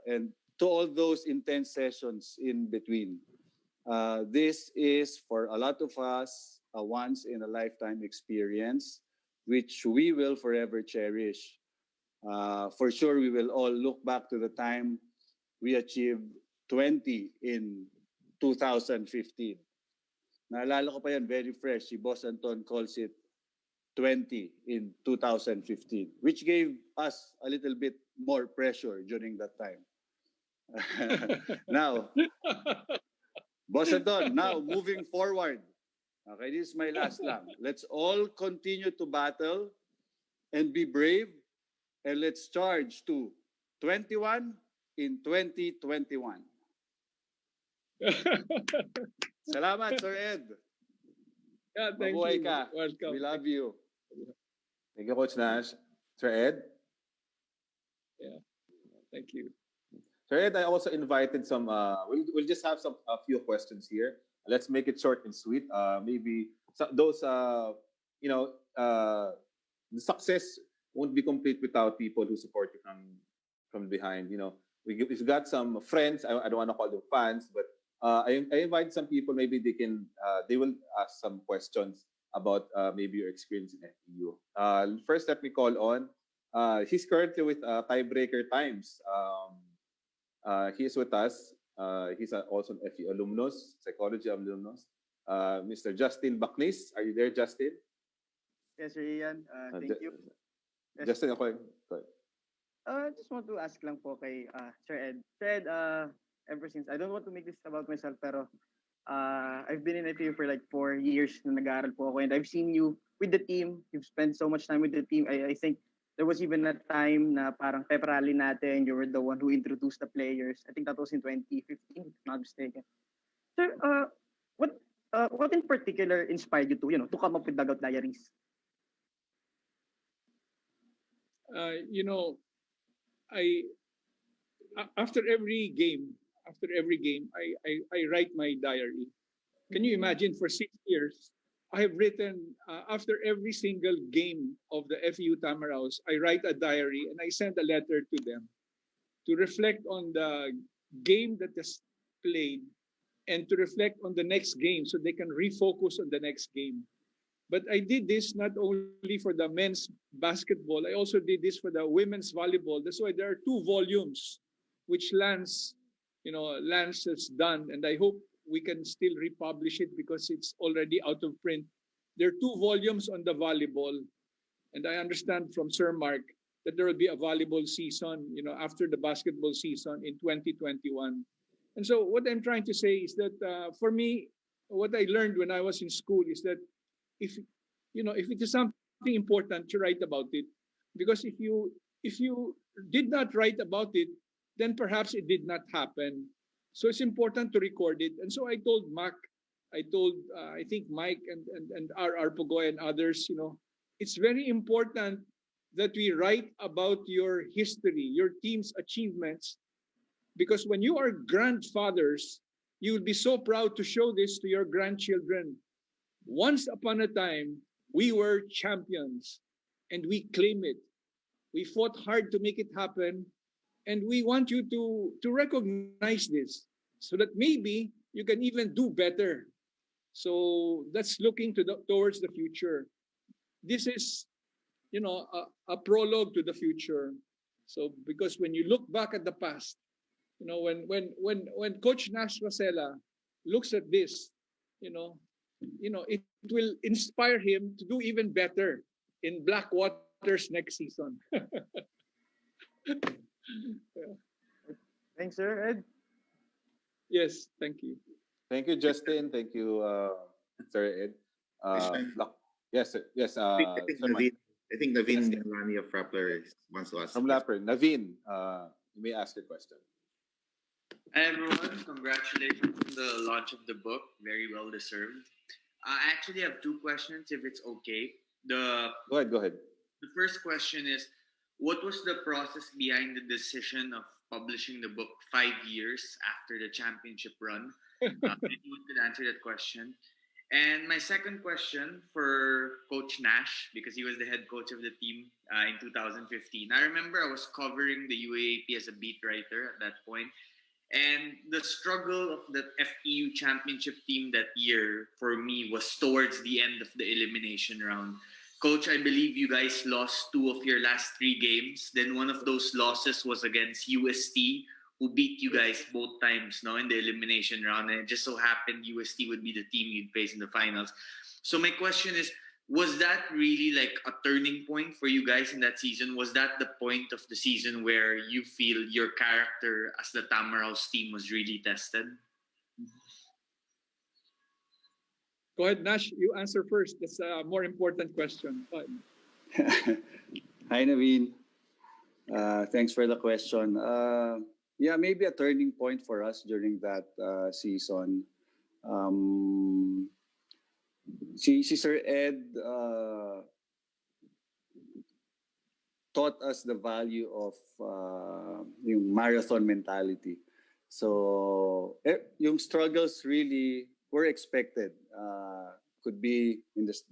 and to all those intense sessions in between. This is, for a lot of us, a once-in-a-lifetime experience, which we will forever cherish. For sure, we will all look back to the time we achieved 20 in 2015. Naalala ko pa yan, very fresh. Si Boss Anton calls it 20 in 2015, which gave us a little bit more pressure during that time. Now, Boss Anton, now moving forward. Okay, this is my last lang. Let's all continue to battle and be brave, and let's charge to 21 in 2021. Salamat, Sir Ed. Yeah, thank Mabuhay you. ka. Welcome. We love you. Thank you, Coach Nash. Sir Ed? Yeah, thank you. Sir Ed, I also invited some, we'll just have a few questions here. Let's make it short and sweet. Maybe those, the success won't be complete without people who support you from behind. We've got some friends, I don't want to call them fans, but I invite some people, maybe they will ask some questions about maybe your experience in FEU. First, let me call on, he's currently with Tiebreaker Times. He is with us. He's also an FEU alumnus, psychology alumnus. Mr. Justin Baknis, are you there, Justin? Yes, Sir Ian. Thank you. Yes. Justin, okay. Go ahead. Just want to ask lang po kay Sir Ed. Sir Ed, ever since, I don't want to make this about myself, pero I've been in FEU for like 4 years na nag-aaral po ako, and I've seen you with the team. You've spent so much time with the team. I think there was even a time na parang pep rally natin, you were the one who introduced the players. I think that was in 2015, if not mistaken. Sir, what in particular inspired you to come up with Dugout Diaries? After every game, I write my diary. Can you imagine, for 6 years, I have written, after every single game of the FEU Tamaraws, I write a diary and I send a letter to them to reflect on the game that is played and to reflect on the next game so they can refocus on the next game. But I did this not only for the men's basketball, I also did this for the women's volleyball. That's why there are 2 volumes which Lance has done, and I hope we can still republish it because it's already out of print. There are 2 volumes on the volleyball, and I understand from Sir Mark that there will be a volleyball season, after the basketball season in 2021. And so what I'm trying to say is that for me, what I learned when I was in school is that if it is something important, to write about it, because if you did not write about it, then perhaps it did not happen. So it's important to record it. And so I told Mac I told, I think Mike and R. Pugoy and others, it's very important that we write about your history, your team's achievements, because when you are grandfathers, you will be so proud to show this to your grandchildren. Once upon a time, we were champions and we claim it. We fought hard to make it happen, and we want you to recognize this so that maybe you can even do better. So that's looking towards the future. This is, a prologue to the future. So because when you look back at the past, when Coach Nash Rosella looks at this, it will inspire him to do even better in Black Waters next season. Yeah. Thanks, sir. Ed. Yes, thank you. Thank you, Justin. Thank you, Sir Ed. Yes, sir. Yes. I think Sir Mike. Naveen Nalani of Rappler wants to ask. From Lapper, Naveen, you may ask your question. Hi everyone, congratulations on the launch of the book. Very well deserved. I actually have two questions, if it's okay. Go ahead. The first question is, what was the process behind the decision of publishing the book 5 years after the championship run? Anyone could answer that question. And my second question for Coach Nash, because he was the head coach of the team in 2015. I remember I was covering the UAAP as a beat writer at that point. And the struggle of the FEU championship team that year for me was towards the end of the elimination round. Coach, I believe you guys lost 2 of your last 3 games. Then one of those losses was against UST, who beat you guys both times in the elimination round. And it just so happened UST would be the team you'd face in the finals. So my question is, was that really like a turning point for you guys in that season? Was that the point of the season where you feel your character as the Tamaraws team was really tested? Go ahead, Nash. You answer first. That's a more important question. Hi, Naveen. Thanks for the question. Yeah, maybe a turning point for us during that season. Si Sir Ed taught us the value of yung marathon mentality. So, yung struggles really were expected. Could be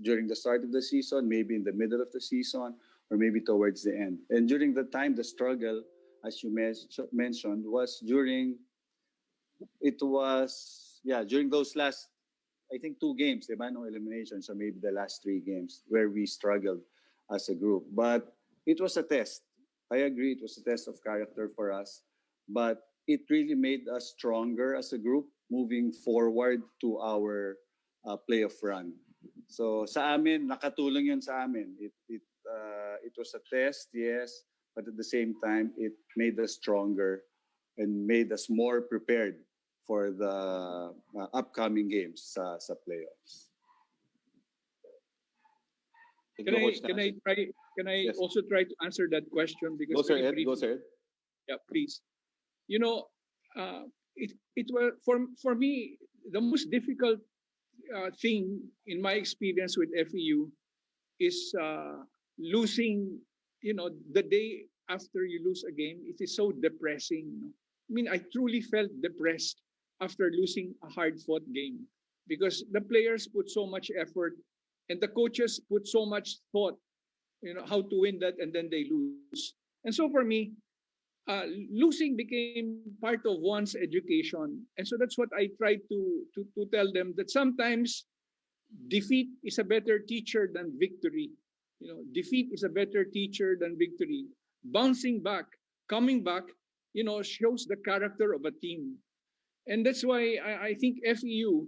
during the start of the season, maybe in the middle of the season, or maybe towards the end. And during the time, the struggle, as you mentioned, was during those last, I think, 2 games, diba, no elimination, so maybe the last 3 games where we struggled as a group. But it was a test. I agree, it was a test of character for us. But it really made us stronger as a group moving forward to our playoff run. So sa amin, nakatulong yun sa amin. It was a test, yes, but at the same time, it made us stronger and made us more prepared for the upcoming games sa playoffs. Can I Yes. also try to answer that question? Because Go, Sir Ed. Go, Sir Ed. Yeah, please. It was for me the most difficult thing in my experience with FEU is losing. The day after you lose a game, it is so depressing. I mean, I truly felt depressed after losing a hard-fought game because the players put so much effort and the coaches put so much thought, how to win that, and then they lose. And so for me, losing became part of one's education. And so that's what I tried to tell them, that sometimes defeat is a better teacher than victory. Defeat is a better teacher than victory. Bouncing back, coming back, shows the character of a team. And that's why I think FEU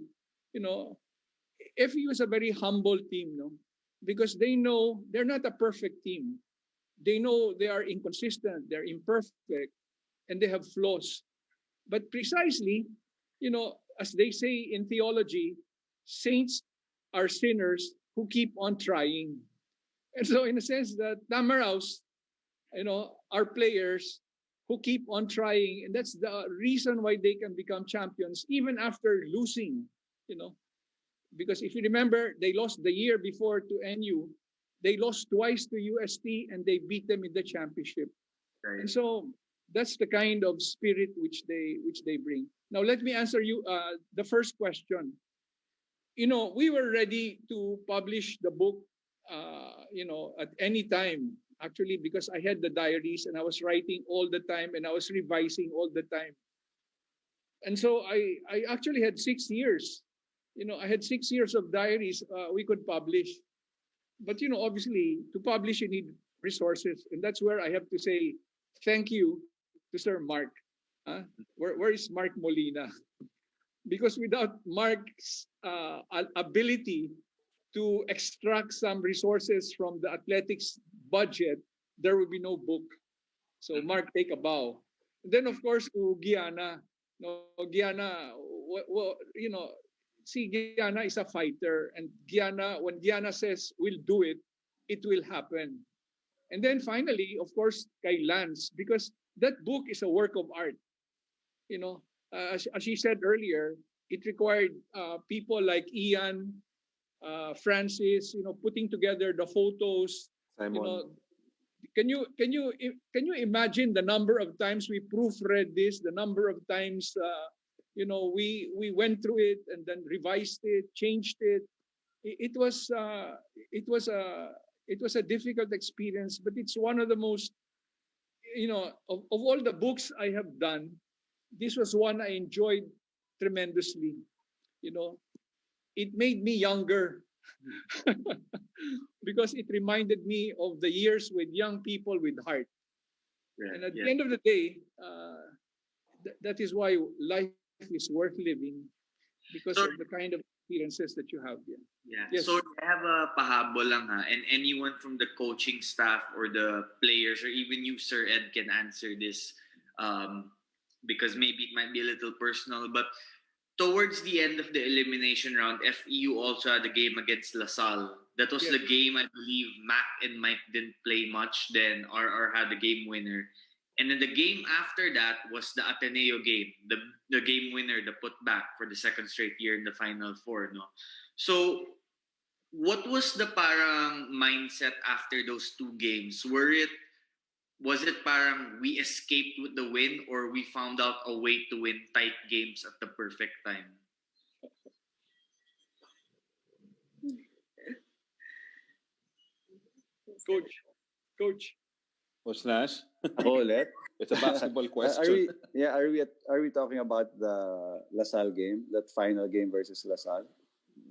is a very humble team, because they know they're not a perfect team. They know they are inconsistent, they're imperfect, and they have flaws. But precisely, as they say in theology, saints are sinners who keep on trying. And so in a sense that Tamaraws, are players who keep on trying. And that's the reason why they can become champions even after losing, Because if you remember, they lost the year before to NU. They lost twice to UST and they beat them in the championship. Right. And so that's the kind of spirit which they bring. Now let me answer you the first question. We were ready to publish the book, at any time, actually, because I had the diaries and I was writing all the time and I was revising all the time. And so I actually had 6 years. I had 6 years of diaries we could publish. But, obviously, to publish, you need resources. And that's where I have to say thank you to Sir Mark. Where is Mark Molina? Because without Mark's ability to extract some resources from the athletics budget, there would be no book. So Mark, take a bow. And then of course to Gianna. No, Gianna, see, Gianna is a fighter, and when Gianna says we'll do it, it will happen. And then finally, of course, kay Lance, because that book is a work of art. As she said earlier, it required people like Ian, Francis, putting together the photos. Simon. Can you imagine the number of times we proofread this, the number of times we went through it and then revised it, changed it. It was a difficult experience, but it's one of the most, of all the books I have done, this was one I enjoyed tremendously. It made me younger because it reminded me of the years with young people with heart. Right. And at Yeah. the end of the day, that is why life is worth living, because So, of the kind of experiences that you have here. yeah. Yes. So I have a pahabol lang ha, and anyone from the coaching staff or the players or even you, Sir Ed, can answer this, because maybe it might be a little personal. But towards the end of the elimination round, FEU also had a game against LaSalle. That was Yes. the game I believe Mac and Mike didn't play much. Then RR had the game winner. And then the game after that was the Ateneo game, the game winner, the putback for the second straight year in the Final Four. No, so what was the parang mindset after those two games? Was it parang we escaped with the win, or we found out a way to win tight games at the perfect time? Coach. Coach Nash? Ako ulit? It's a basketball Are question. we talking about the LaSalle game, that final game versus LaSalle?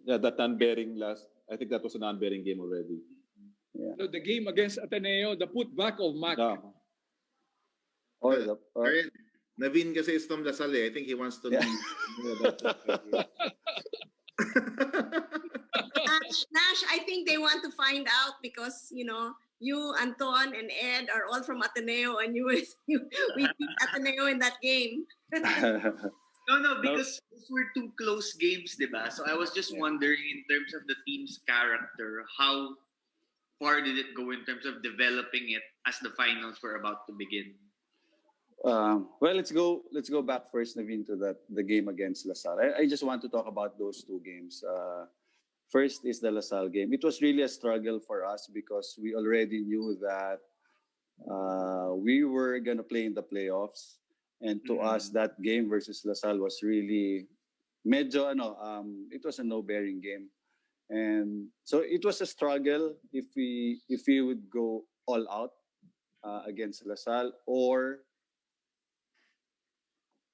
Yeah, that non-bearing I think that was a non-bearing game already. Yeah. So the game against Ateneo, the putback of Mac. No. Naveen kasi is from Lasal eh. I think he wants to know about that. Nash, I think they want to find out because, you, Anton, and Ed are all from Ateneo, and we beat Ateneo in that game. No, because those were two close games, diba? So I was just wondering, in terms of the team's character, how far did it go in terms of developing it as the finals were about to begin? Well, let's go back first, Naveen, to the game against LaSalle. I just want to talk about those two games. First is the LaSalle game. It was really a struggle for us because we already knew that we were going to play in the playoffs. And to us, that game versus LaSalle was really medyo, it was a no-bearing game. And so it was a struggle if we would go all out against LaSalle, or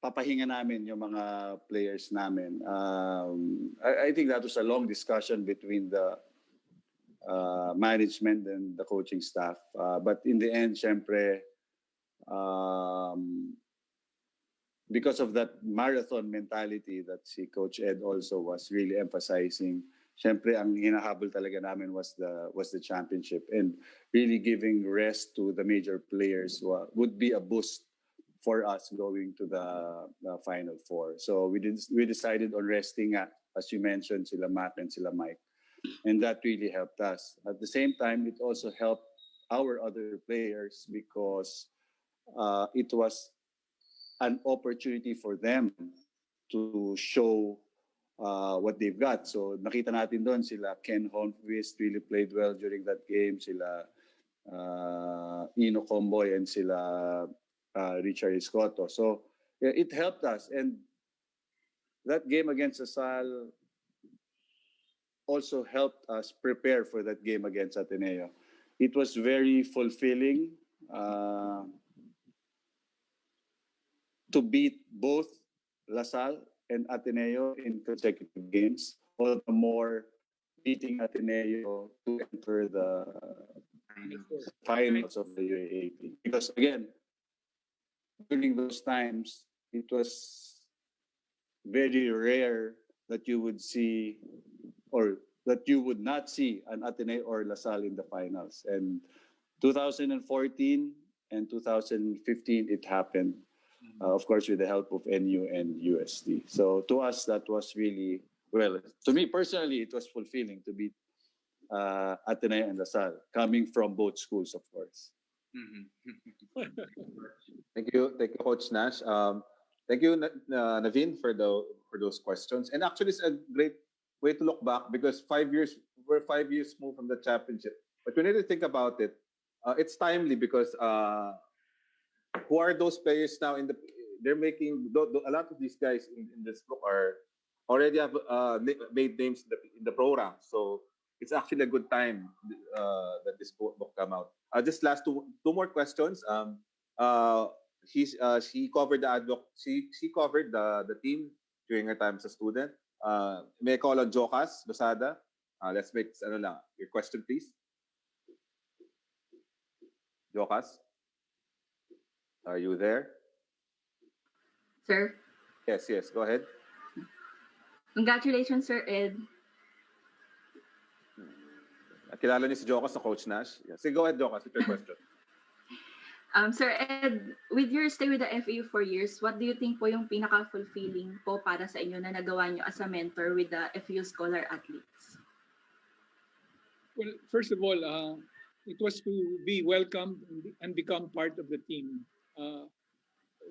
papahinga namin yung mga players namin. I think that was a long discussion between the management and the coaching staff. But in the end, syempre, because of that marathon mentality that si Coach Ed also was really emphasizing, syempre ang hinahabol talaga namin was the championship, and really giving rest to the major players would be a boost for us going to the Final Four. So we decided on resting, as you mentioned, sila Matt and sila Mike, and that really helped us. At the same time, it also helped our other players because it was an opportunity for them to show what they've got. So nakita natin doon sila Ken Holmquist really played well during that game. Sila Ino Comboy and sila Richard Escoto. So it helped us. And that game against Asal also helped us prepare for that game against Ateneo. It was very fulfilling to beat both LaSalle and Ateneo in consecutive games. All the more beating Ateneo to enter the finals of the UAAP. Because again, during those times, it was very rare that you would see or that you would not see an Ateneo or LaSalle in the finals. And 2014 and 2015, it happened. Of course, with the help of NU and USD. So to us, that was really, well, to me personally, it was fulfilling to beat Ateneo and LaSalle, coming from both schools, of course. Thank you, Coach Nash. Thank you, Naveen, for those questions. And actually, it's a great way to look back because we're 5 years moved from the championship. But when you think about it, it's timely because who are those players now they're making a lot of these guys in this book are already have made names in the program. So it's actually a good time that this book come out. Just last two more questions. She covered she covered the team during her time as a student. May I call on Jokas Losada? Let's make your question, please. Jokas, are you there? Sir? Yes, go ahead. Congratulations, Sir Ed. Kilala niyo si Jokas na Coach Nash? Yeah. So go ahead, Jokas, with your question. Sir Ed, with your stay with the FAU for years, what do you think po yung pinaka-fulfilling po para sa inyo na nagawa niyo as a mentor with the FAU Scholar Athletes? Well, first of all, it was to be welcomed and become part of the team.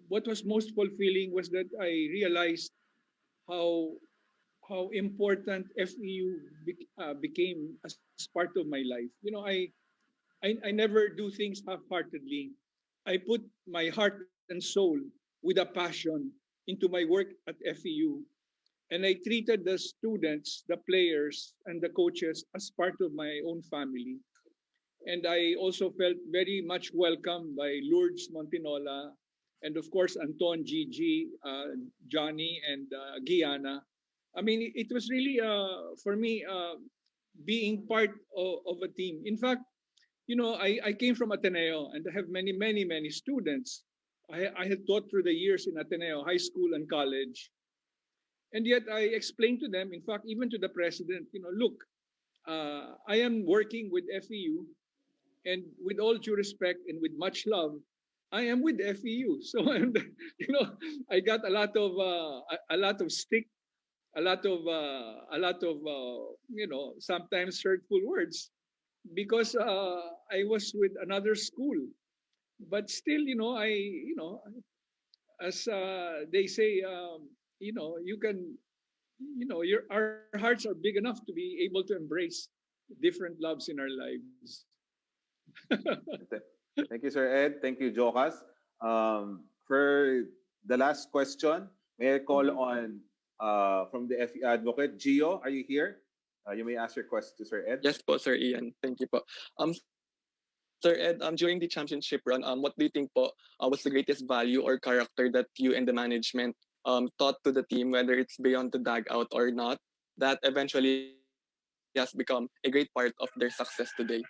What was most fulfilling was that I realized how important FEU became as part of my life. You know, I never do things half-heartedly. I put my heart and soul with a passion into my work at FEU, and I treated the students, the players, and the coaches as part of my own family. And I also felt very much welcomed by Lourdes Montinola, and of course Anton, Gigi, Johnny, and Gianna. I mean, it was really for me being part of a team. In fact, you know, I came from Ateneo and I have many students. I had taught through the years in Ateneo, high school and college. And yet I explained to them, in fact, even to the president, you know, look, I am working with FEU, and with all due respect and with much love, I am with FEU. So, and, you know, I got a lot of stick, a lot of you know, sometimes hurtful words because I was with another school. But still, you know, as they say, you know, you can, you know, our hearts are big enough to be able to embrace different loves in our lives. Thank you, Sir Ed. Thank you, Jokas. For the last question, may I call on from the FE advocate, Gio, are you here? You may ask your question to Sir Ed. Yes po, Sir Ian. Thank you po. Sir Ed, during the championship run, what do you think po was the greatest value or character that you and the management taught to the team, whether it's beyond the dugout or not, that eventually has become a great part of their success today?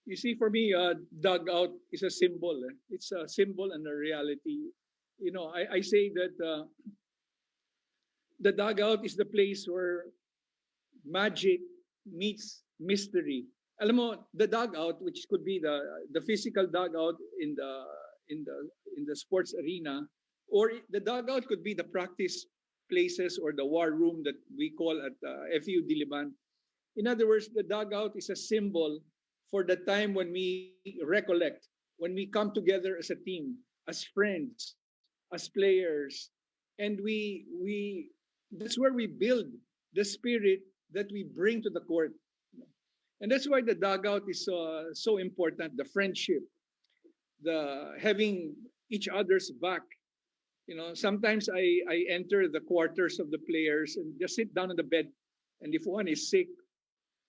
You see, for me, dugout is a symbol. It's a symbol and a reality. You know, I say that the dugout is the place where magic meets mystery. Alam mo, the dugout, which could be the physical dugout in the sports arena, or the dugout could be the practice places or the war room that we call at FEU Diliman. In other words, the dugout is a symbol for the time when we recollect, when we come together as a team, as friends, as players, and we That's where we build the spirit that we bring to the court. And that's why the dugout is so important, the friendship, the having each other's back. Sometimes I enter the quarters of the players and just sit down on the bed. And if one is sick,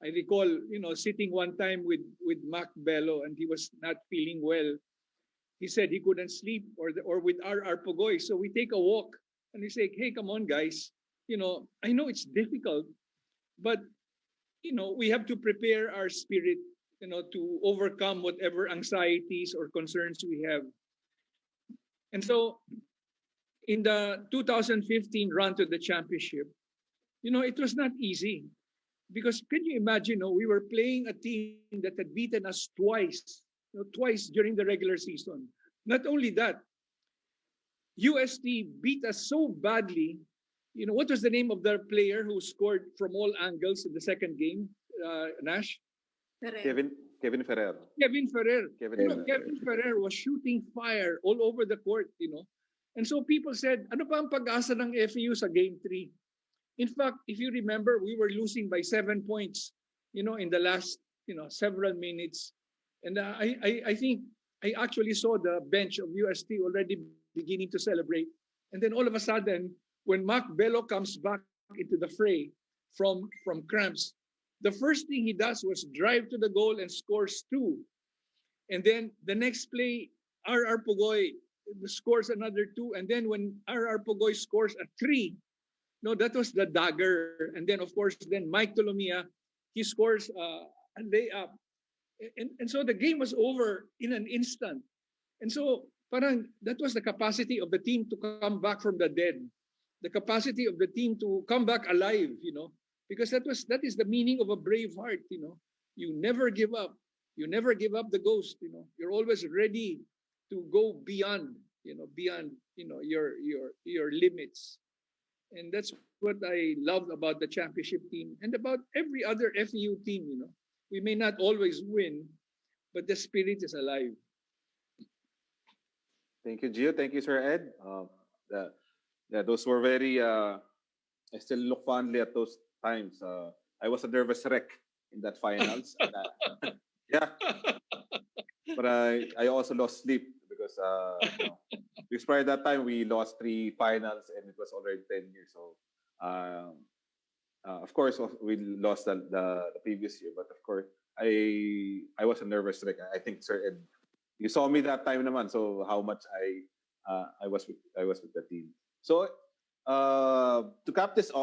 I recall, sitting one time with Mac Bello and he was not feeling well. He said he couldn't sleep or with our Pugoy. So we take a walk and we say, hey, come on, guys. I know it's difficult, but, we have to prepare our spirit, to overcome whatever anxieties or concerns we have. And so in the 2015 run to the championship, it was not easy because can you imagine, we were playing a team that had beaten us twice during the regular season. Not only that, UST beat us so badly. What was the name of the player who scored from all angles in the second game, Nash? Kevin Ferrer. Kevin Ferrer. Kevin Kevin Ferrer was shooting fire all over the court, And so people said, ano pa ang pag-asa ng FEU sa game 3? In fact, if you remember, we were losing by 7 points, in the last, several minutes. And I think I actually saw the bench of UST already beginning to celebrate. And then all of a sudden, when Mac Bello comes back into the fray from cramps, the first thing he does was drive to the goal and scores 2. And then the next play, R.R. Pugoy scores another 2. And then when R.R. Pugoy scores a 3, no, that was the dagger. And then, of course, then Mike Tolomia, he scores a layup. And so the game was over in an instant. And so parang that was the capacity of the team to come back from the dead. The capacity of the team to come back alive, because that is the meaning of a brave heart, You never give up. You never give up the ghost, You're always ready to go beyond, your limits. And that's what I love about the championship team and about every other FEU team, We may not always win, but the spirit is alive. Thank you, Gio. Thank you, Sir Ed. Those were very. I still look fondly at those times. I was a nervous wreck in that finals. And, yeah, but I also lost sleep because because prior that time we lost 3 finals and it was already 10 years. So of course we lost the previous year, but of course I was a nervous wreck. I think Sir Ed, you saw me that time naman, so how much I was with the team. So to cap things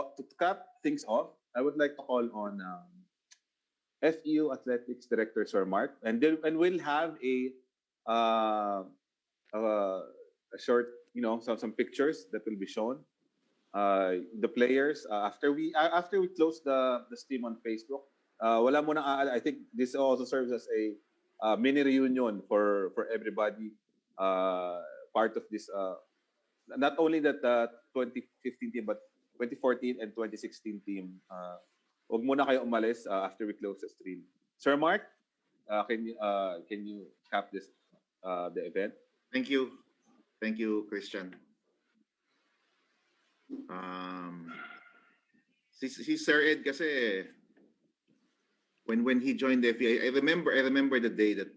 off, I would like to call on FEU Athletics Director Sir Mark, and we'll have a short, some pictures that will be shown. The players after we close the stream on Facebook. Wala mo I think this also serves as a mini reunion for everybody. Part of this, not only that 2015 team, but 2014 and 2016 team. Huwag muna kayo umalis after we close the stream. Sir Mark, can you cap this the event? Thank you, Christian. Si Sir Ed kasi when he joined the FEI, I remember the day that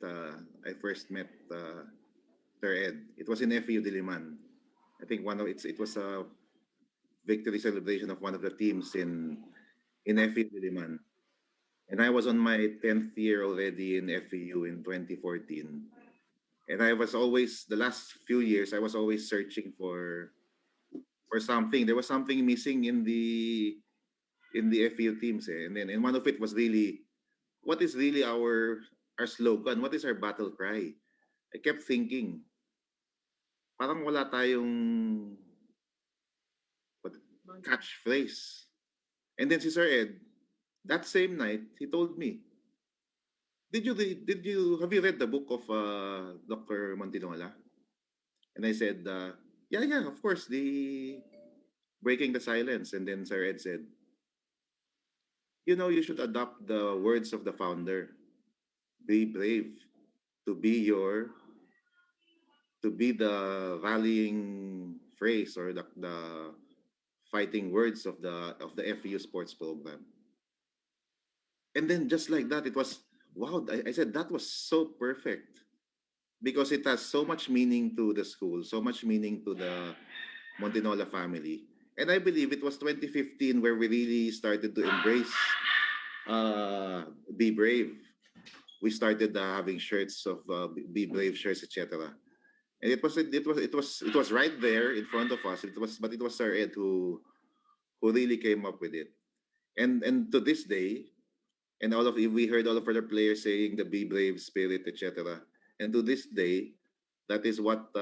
I first met Sir Ed. It was in FEU Diliman. I think it was a victory celebration of one of the teams in FEU Diliman. And I was on my 10th year already in FEU in 2014. And I was always, the last few years, I was always searching for something. There was something missing in the FEU teams. And one of it was really, what is really our slogan? What is our battle cry? I kept thinking, parang wala tayong catchphrase. And then si Sir Ed, that same night, he told me, have you read the book of Dr. Montinola? And I said, yeah, of course, the Breaking the Silence. And then Sir Ed said, you should adopt the words of the founder. Be brave to be the rallying phrase or the fighting words of the FEU sports program. And then just like that, it was wow. I said that was so perfect because it has so much meaning to the school, so much meaning to the Montinola family. And I believe it was 2015 where we really started to embrace Be Brave. We started having shirts of Be Brave shirts, etc. And it was right there in front of us. It was Sir Ed who really came up with it. And to this day, and all of we heard all of other players saying the Be Brave spirit, etc. And to this day, that is what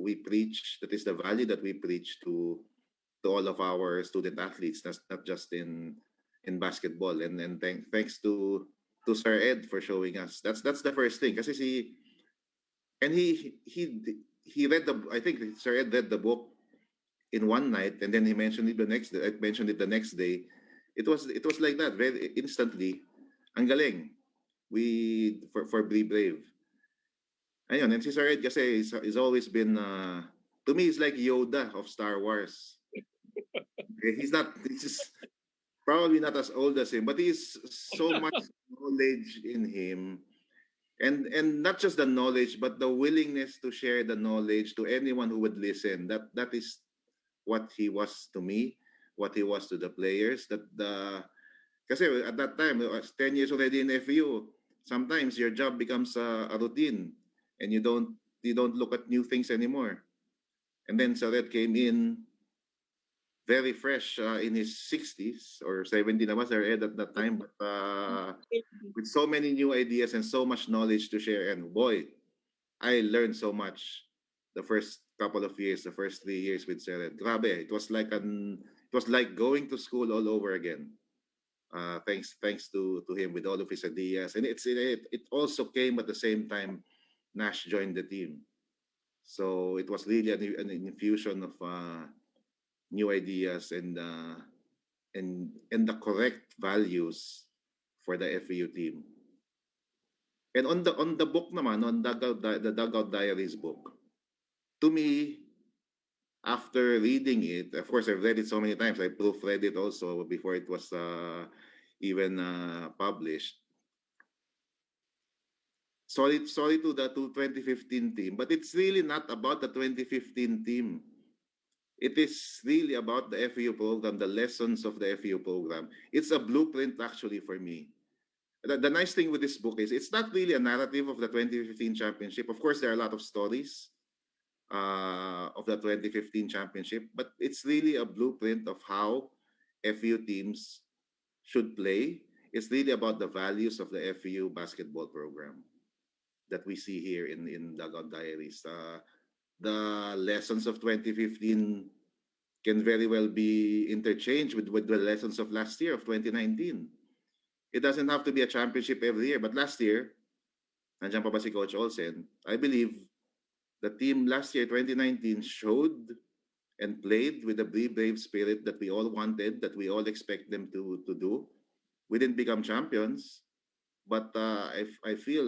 we preach. That is the value that we preach to all of our student athletes. That's not just in basketball. And thanks to Sir Ed for showing us. That's the first thing. Kasi and he read the I think Sir Ed read the book in one night, and then he mentioned it the next day. I mentioned it the next day. It was like that very instantly. Ang galing. We for Be Brave. Ayun, and si Sir Ed kasi he's always been to me he's like Yoda of Star Wars. Okay, he's probably not as old as him, but he's so much knowledge in him. And not just the knowledge, but the willingness to share the knowledge to anyone who would listen. That is what he was to me, what he was to the players. Kasi at that time, I was 10 years already in FU. Sometimes your job becomes a routine, and you don't look at new things anymore. And then Saret came in very fresh in his 60s or 70 na ba Sir Ed at that time, but with so many new ideas and so much knowledge to share. And boy, I learned so much the first couple of years, the first 3 years with Sir Ed. Grabe, it was like going to school all over again. Thanks to him with all of his ideas, and it also came at the same time Nash joined the team, so it was really an infusion of new ideas and the correct values for the FEU team. And on the book naman, on the Dugout Diaries book, to me, after reading it, of course I've read it so many times. I proofread it also before it was even published. Sorry to the 2015 team, but it's really not about the 2015 team. It is really about the FEU program, the lessons of the FEU program. It's a blueprint actually for me. The nice thing with this book is it's not really a narrative of the 2015 championship. Of course, there are a lot of stories of the 2015 championship, but it's really a blueprint of how FEU teams should play. It's really about the values of the FEU basketball program that we see here in Dugout Diaries. The lessons of 2015 can very well be interchanged with the lessons of last year, of 2019. It doesn't have to be a championship every year, but last year, nandiyan pa ba si Coach Olsen, I believe the team last year, 2019, showed and played with the brave spirit that we all wanted, that we all expect them to do. We didn't become champions, but I feel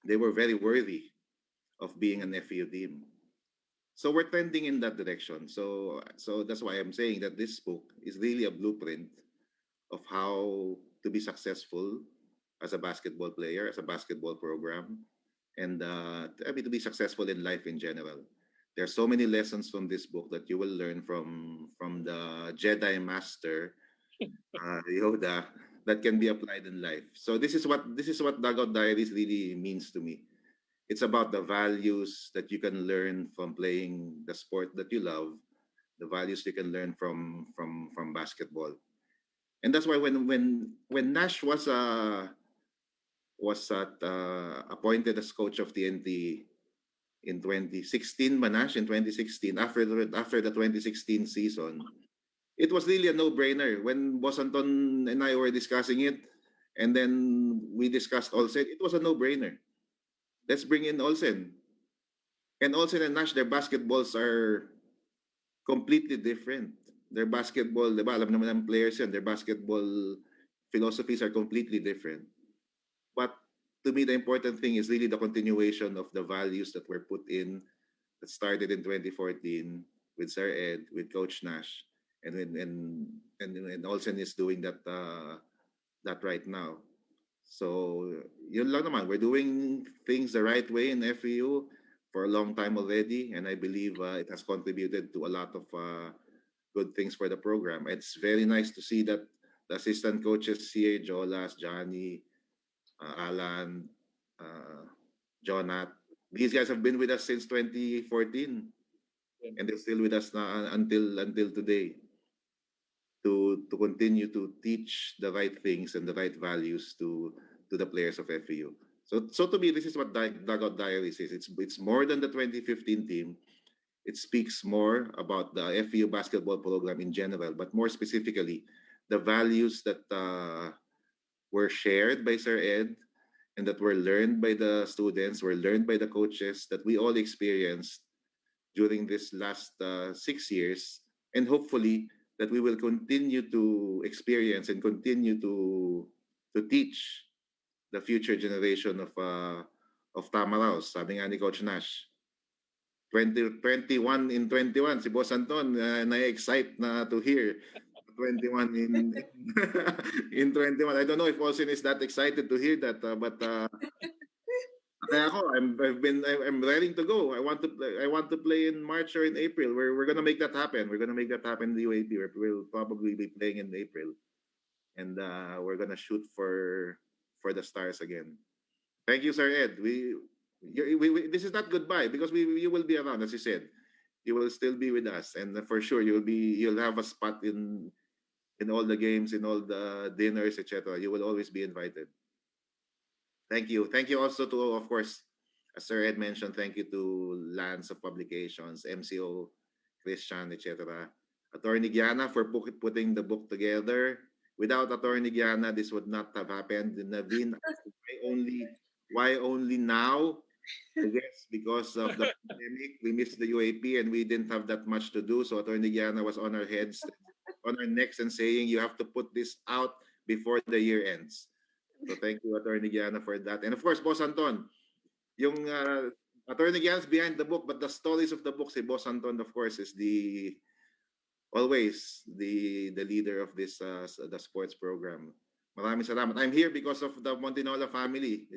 they were very worthy of being an FEU team. So we're trending in that direction. So that's why I'm saying that this book is really a blueprint of how to be successful as a basketball player, as a basketball program, and to be successful in life in general. There are so many lessons from this book that you will learn from the Jedi Master Yoda that can be applied in life. So this is what Dugout Diaries really means to me. It's about the values that you can learn from playing the sport that you love, the values you can learn from basketball. And that's why when Nash was appointed as coach of TNT in 2016, Nash in 2016 after the 2016 season, it was really a no-brainer. When Boss Anton and I were discussing it, and then we discussed Olsen, it was a no-brainer. Let's bring in Olsen. And Olsen and Nash, their basketballs are completely different. Their basketball, diba, alam naman ng players yan, their basketball philosophies are completely different. But to me, the important thing is really the continuation of the values that were put in, that started in 2014 with Sir Ed, with Coach Nash, and Olsen is doing that that right now. So yun lang naman. We're doing things the right way in FEU for a long time already, and I believe it has contributed to a lot of good things for the program. It's very nice to see that the assistant coaches here, Jolas, Johnny, Alan, Jonat, these guys have been with us since 2014, and they're still with us now until today to continue to teach the right things and the right values to the players of FEU. So to me, this is what Dugout Diaries is. It's more than the 2015 team. It speaks more about the FEU basketball program in general, but more specifically, the values that were shared by Sir Ed and that were learned by the students, were learned by the coaches, that we all experienced during this last 6 years, and hopefully that we will continue to experience and continue to teach the future generation of Tamaraos. Sabi nga ni Coach Nash, 21 in 21, si Boss Anton, na-excite na to hear 21 in 21. I don't know if Olsen is that excited to hear that, but kaya ako, I'm ready to go. I want to play in March or in April. We're gonna make that happen. We're gonna make that happen in the UAP. We'll probably be playing in April, and we're gonna shoot for the stars again. Thank you, Sir Ed. This is not goodbye, because you will be around, as you said. You will still be with us, and for sure you'll have a spot in all the games, in all the dinners, etc. You will always be invited. Thank you. Thank you also to, of course, as Sir Ed mentioned, thank you to Lance of Publications, MCO, Christian, etc. Attorney Gianna for putting the book together. Without Attorney Gianna, this would not have happened. Naveen, why only now? I guess because of the pandemic, we missed the UAP and we didn't have that much to do. So Attorney Gianna was on our heads, on our necks, and saying, you have to put this out before the year ends. So thank you, Attorney Gianna, for that. And of course, Boss Anton, yung Attorney Gianna's behind the book, but the stories of the book, si Boss Anton, of course, is always the leader of this the sports program. Maraming salamat. I'm here because of the Montinola family.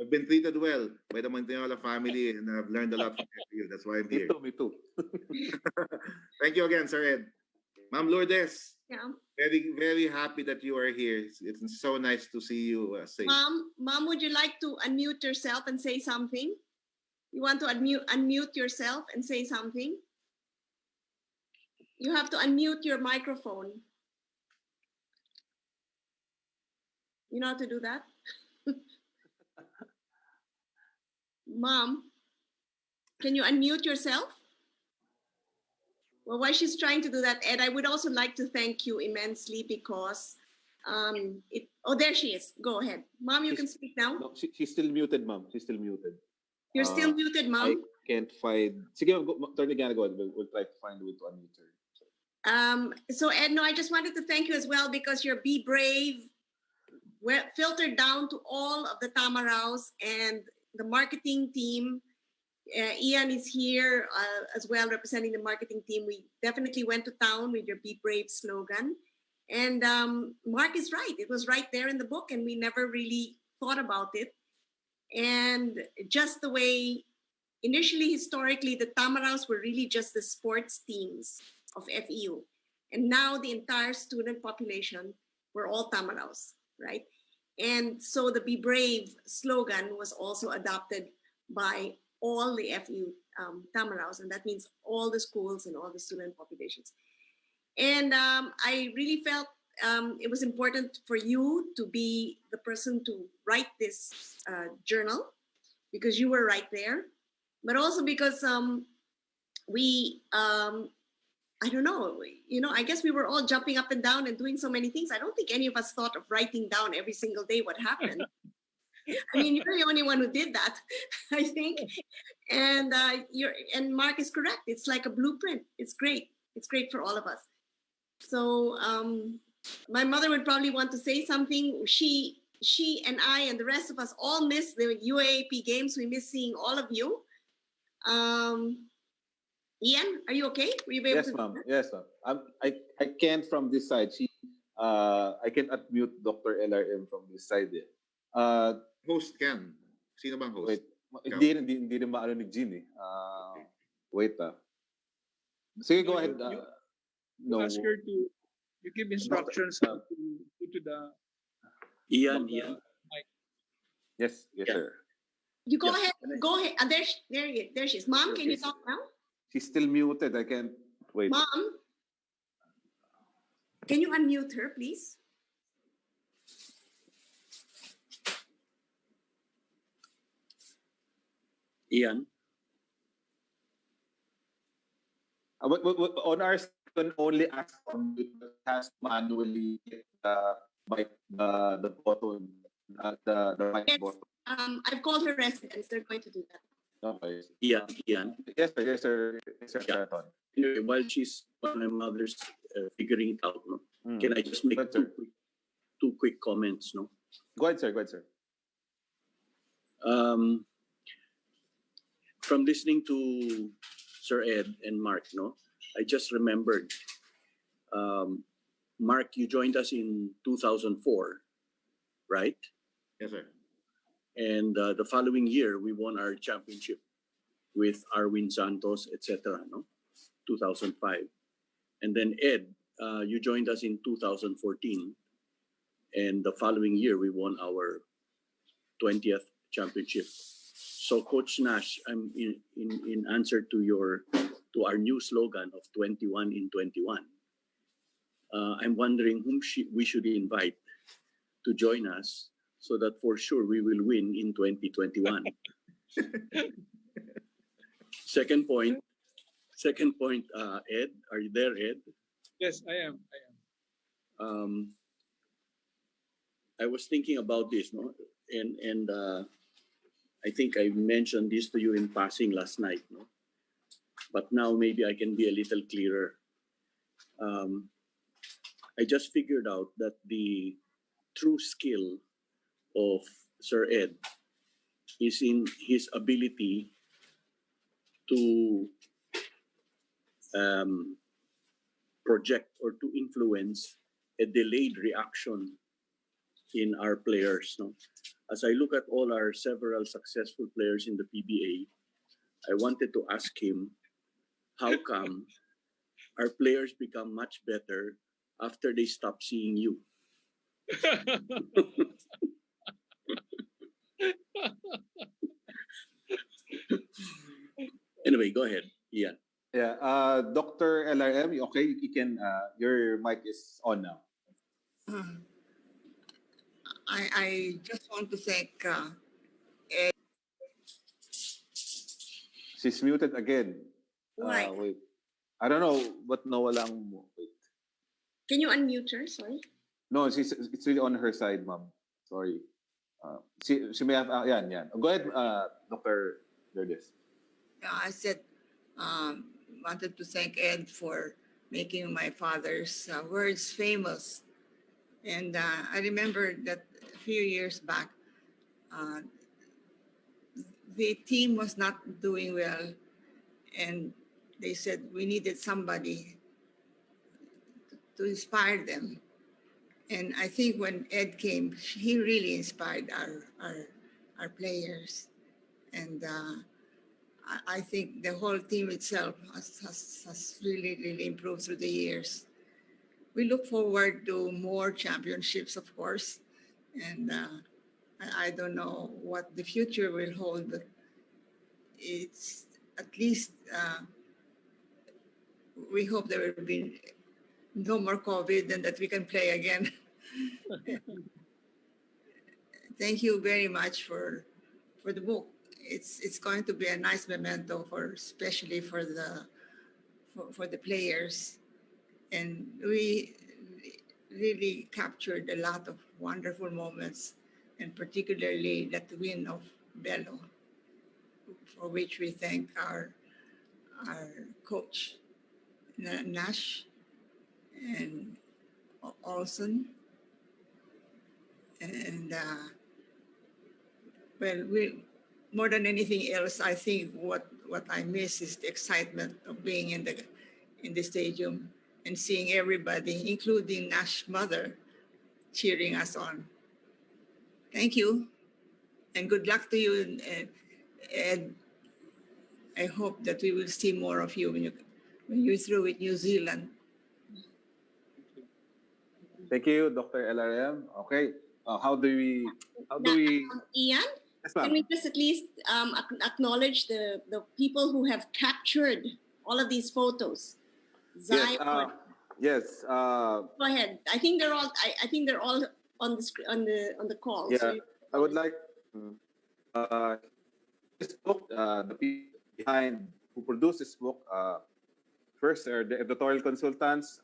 I've been treated well by the Montinola family, and I've learned a lot from you. That's why I'm here. Me too. Thank you again, Sir Ed. Ma'am Lourdes, Yeah. very, very happy that you are here. It's so nice to see you safe. Mom, would you like to unmute yourself and say something? You want to unmute yourself and say something? You have to unmute your microphone. You know how to do that? Mom, can you unmute yourself? Well, while she's trying to do that, Ed, I would also like to thank you immensely because there she is. Go ahead. Mom, you can speak now. No, she's still muted, Mom. She's still muted. You're still muted, Mom. I can't find. Sige, turn again. Go ahead. We'll try to find a way to unmute her. So Ed, no, I just wanted to thank you as well because your Be Brave filtered down to all of the Tamaraos and the marketing team. Ian is here as well, representing the marketing team. We definitely went to town with your Be Brave slogan. And Mark is right. It was right there in the book, and we never really thought about it. And just the way, initially, historically, the Tamaraos were really just the sports teams of FEU. And now the entire student population were all Tamaraos, right? And so the Be Brave slogan was also adopted by all the FEU Tamaraos, and that means all the schools and all the student populations. And I really felt it was important for you to be the person to write this journal because you were right there, but also because I don't know, I guess we were all jumping up and down and doing so many things. I don't think any of us thought of writing down every single day what happened. I mean, you're the only one who did that, I think. And Mark is correct. It's like a blueprint. It's great. It's great for all of us. So my mother would probably want to say something. She and I and the rest of us all miss the UAAP games. We miss seeing all of you. Ian, are you okay? Will you be able Yes, to? ma'am. Yes, ma'am. I can't from this side. I can unmute Dr. LRM from this side. Eh. Host can. Sino bang host? Wait. Hindi rin maano ni Jean eh. Wait Sige, go ahead. You ask her to, you give instructions to the Ian. mic. Yes, sir. You go ahead. Go ahead. There she is. Mom, can you talk now? She's still muted. I can't wait. Mom, can you unmute her, please? Ian. On our can only ask on it has manually hit the button, the mic Yes. button. I've called her residents. They're going to do that. Okay. Ian. Yes, sir. Yeah. Anyway, while my mother's figuring it out, no? Can I just make two quick comments, no? Go ahead, sir. From listening to Sir Ed and Mark, no, I just remembered. Mark, you joined us in 2004, right? Yes, sir. And the following year, we won our championship with Arwin Santos, etc. No, 2005. And then Ed, you joined us in 2014, and the following year we won our 20th championship. So, Coach Nash, I'm in answer to our new slogan of 21 in 21. I'm wondering whom we should invite to join us so that for sure we will win in 2021. Second point, Ed, are you there, Ed? Yes, I am. I was thinking about this, no, and I think I mentioned this to you in passing last night, no, but now maybe I can be a little clearer. I just figured out that the true skill of Sir Ed is in his ability to project or to influence a delayed reaction in our players. No? As I look at all our several successful players in the PBA, I wanted to ask him, how come our players become much better after they stop seeing you? Anyway, go ahead, Ian. Yeah, Dr. LRM, okay, you can. Your mic is on now. I just want to thank Ed. She's muted again. Why? Wait. I don't know, but no walang wait. Can you unmute her? Sorry. No, it's really on her side, ma'am. Sorry. She may have yan. Go ahead, Dr. Lourdes. I said wanted to thank Ed for making my father's words famous. And I remember that a few years back, the team was not doing well, and they said we needed somebody to inspire them. And I think when Ed came, he really inspired our players. And I think the whole team itself has really improved through the years. We look forward to more championships, of course. And I don't know what the future will hold, but it's at least we hope there will be no more COVID and that we can play again. Thank you very much for the book. It's going to be a nice memento especially for the players, and we really captured a lot of wonderful moments, and particularly that win of Bello, for which we thank our coach Nash and Olson, and well, we more than anything else, I think what what I miss is the excitement of being in the stadium and seeing everybody, including Nash's mother, cheering us on. Thank you, and good luck to you, Ed. I hope that we will see more of you when you're through with New Zealand. Thank you, Dr. LRM. Okay, how do we Ian, Yes, can ma'am. we just at least acknowledge the people who have captured all of these photos? Yes, Zion. yes. Go ahead. I think they're all. I think they're all on the on the call. Yeah, So I would like this book. The people behind who produced this book. First are the editorial consultants,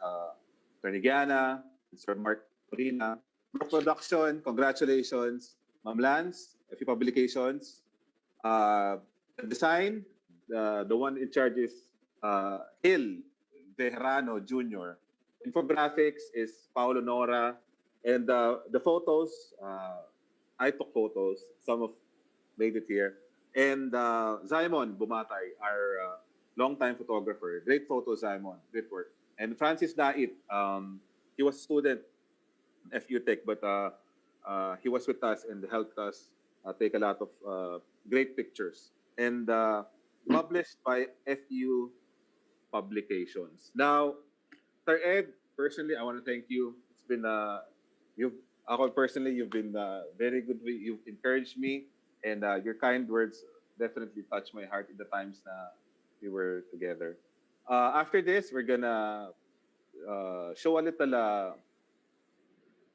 Attorney Gianna, Mr. Mark Molina. Book production, congratulations, Ma'am Lance, FE Publications. The design, the one in charge is Hill Vejerano Jr. Infographics is Paulo Nora. And the photos, I took photos. Some of made it here. And Simon Bumatay, our longtime photographer. Great photo, Simon. Great work. And Francis Dait, he was a student at FU Tech, but he was with us and helped us take a lot of great pictures. And published by FU Publications. Now, Sir Ed, personally, I want to thank you. It's been you've ako personally, you've been very good. You've encouraged me, and your kind words definitely touched my heart in the times that we were together. After this, we're gonna show a little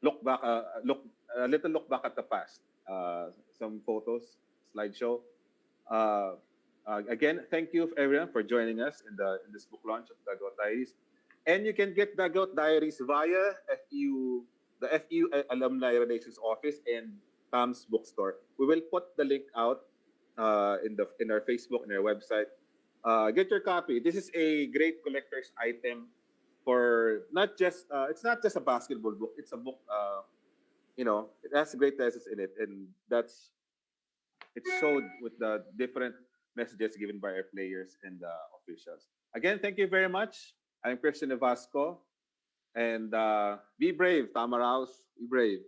look back, a little look back at the past. Some photos, slideshow. Again, thank you everyone for joining us in this book launch of Dugout Diaries. And you can get Dugout Diaries via the FU Alumni Relations Office and Tom's Bookstore. We will put the link out in our Facebook and our website. Get your copy. This is a great collector's item for not just it's not just a basketball book. It's a book. It has great lessons in it, and it's showed with the different messages given by our players and officials. Again, thank you very much. I'm Christian Vasco, and be brave, Tamaraos. Be brave.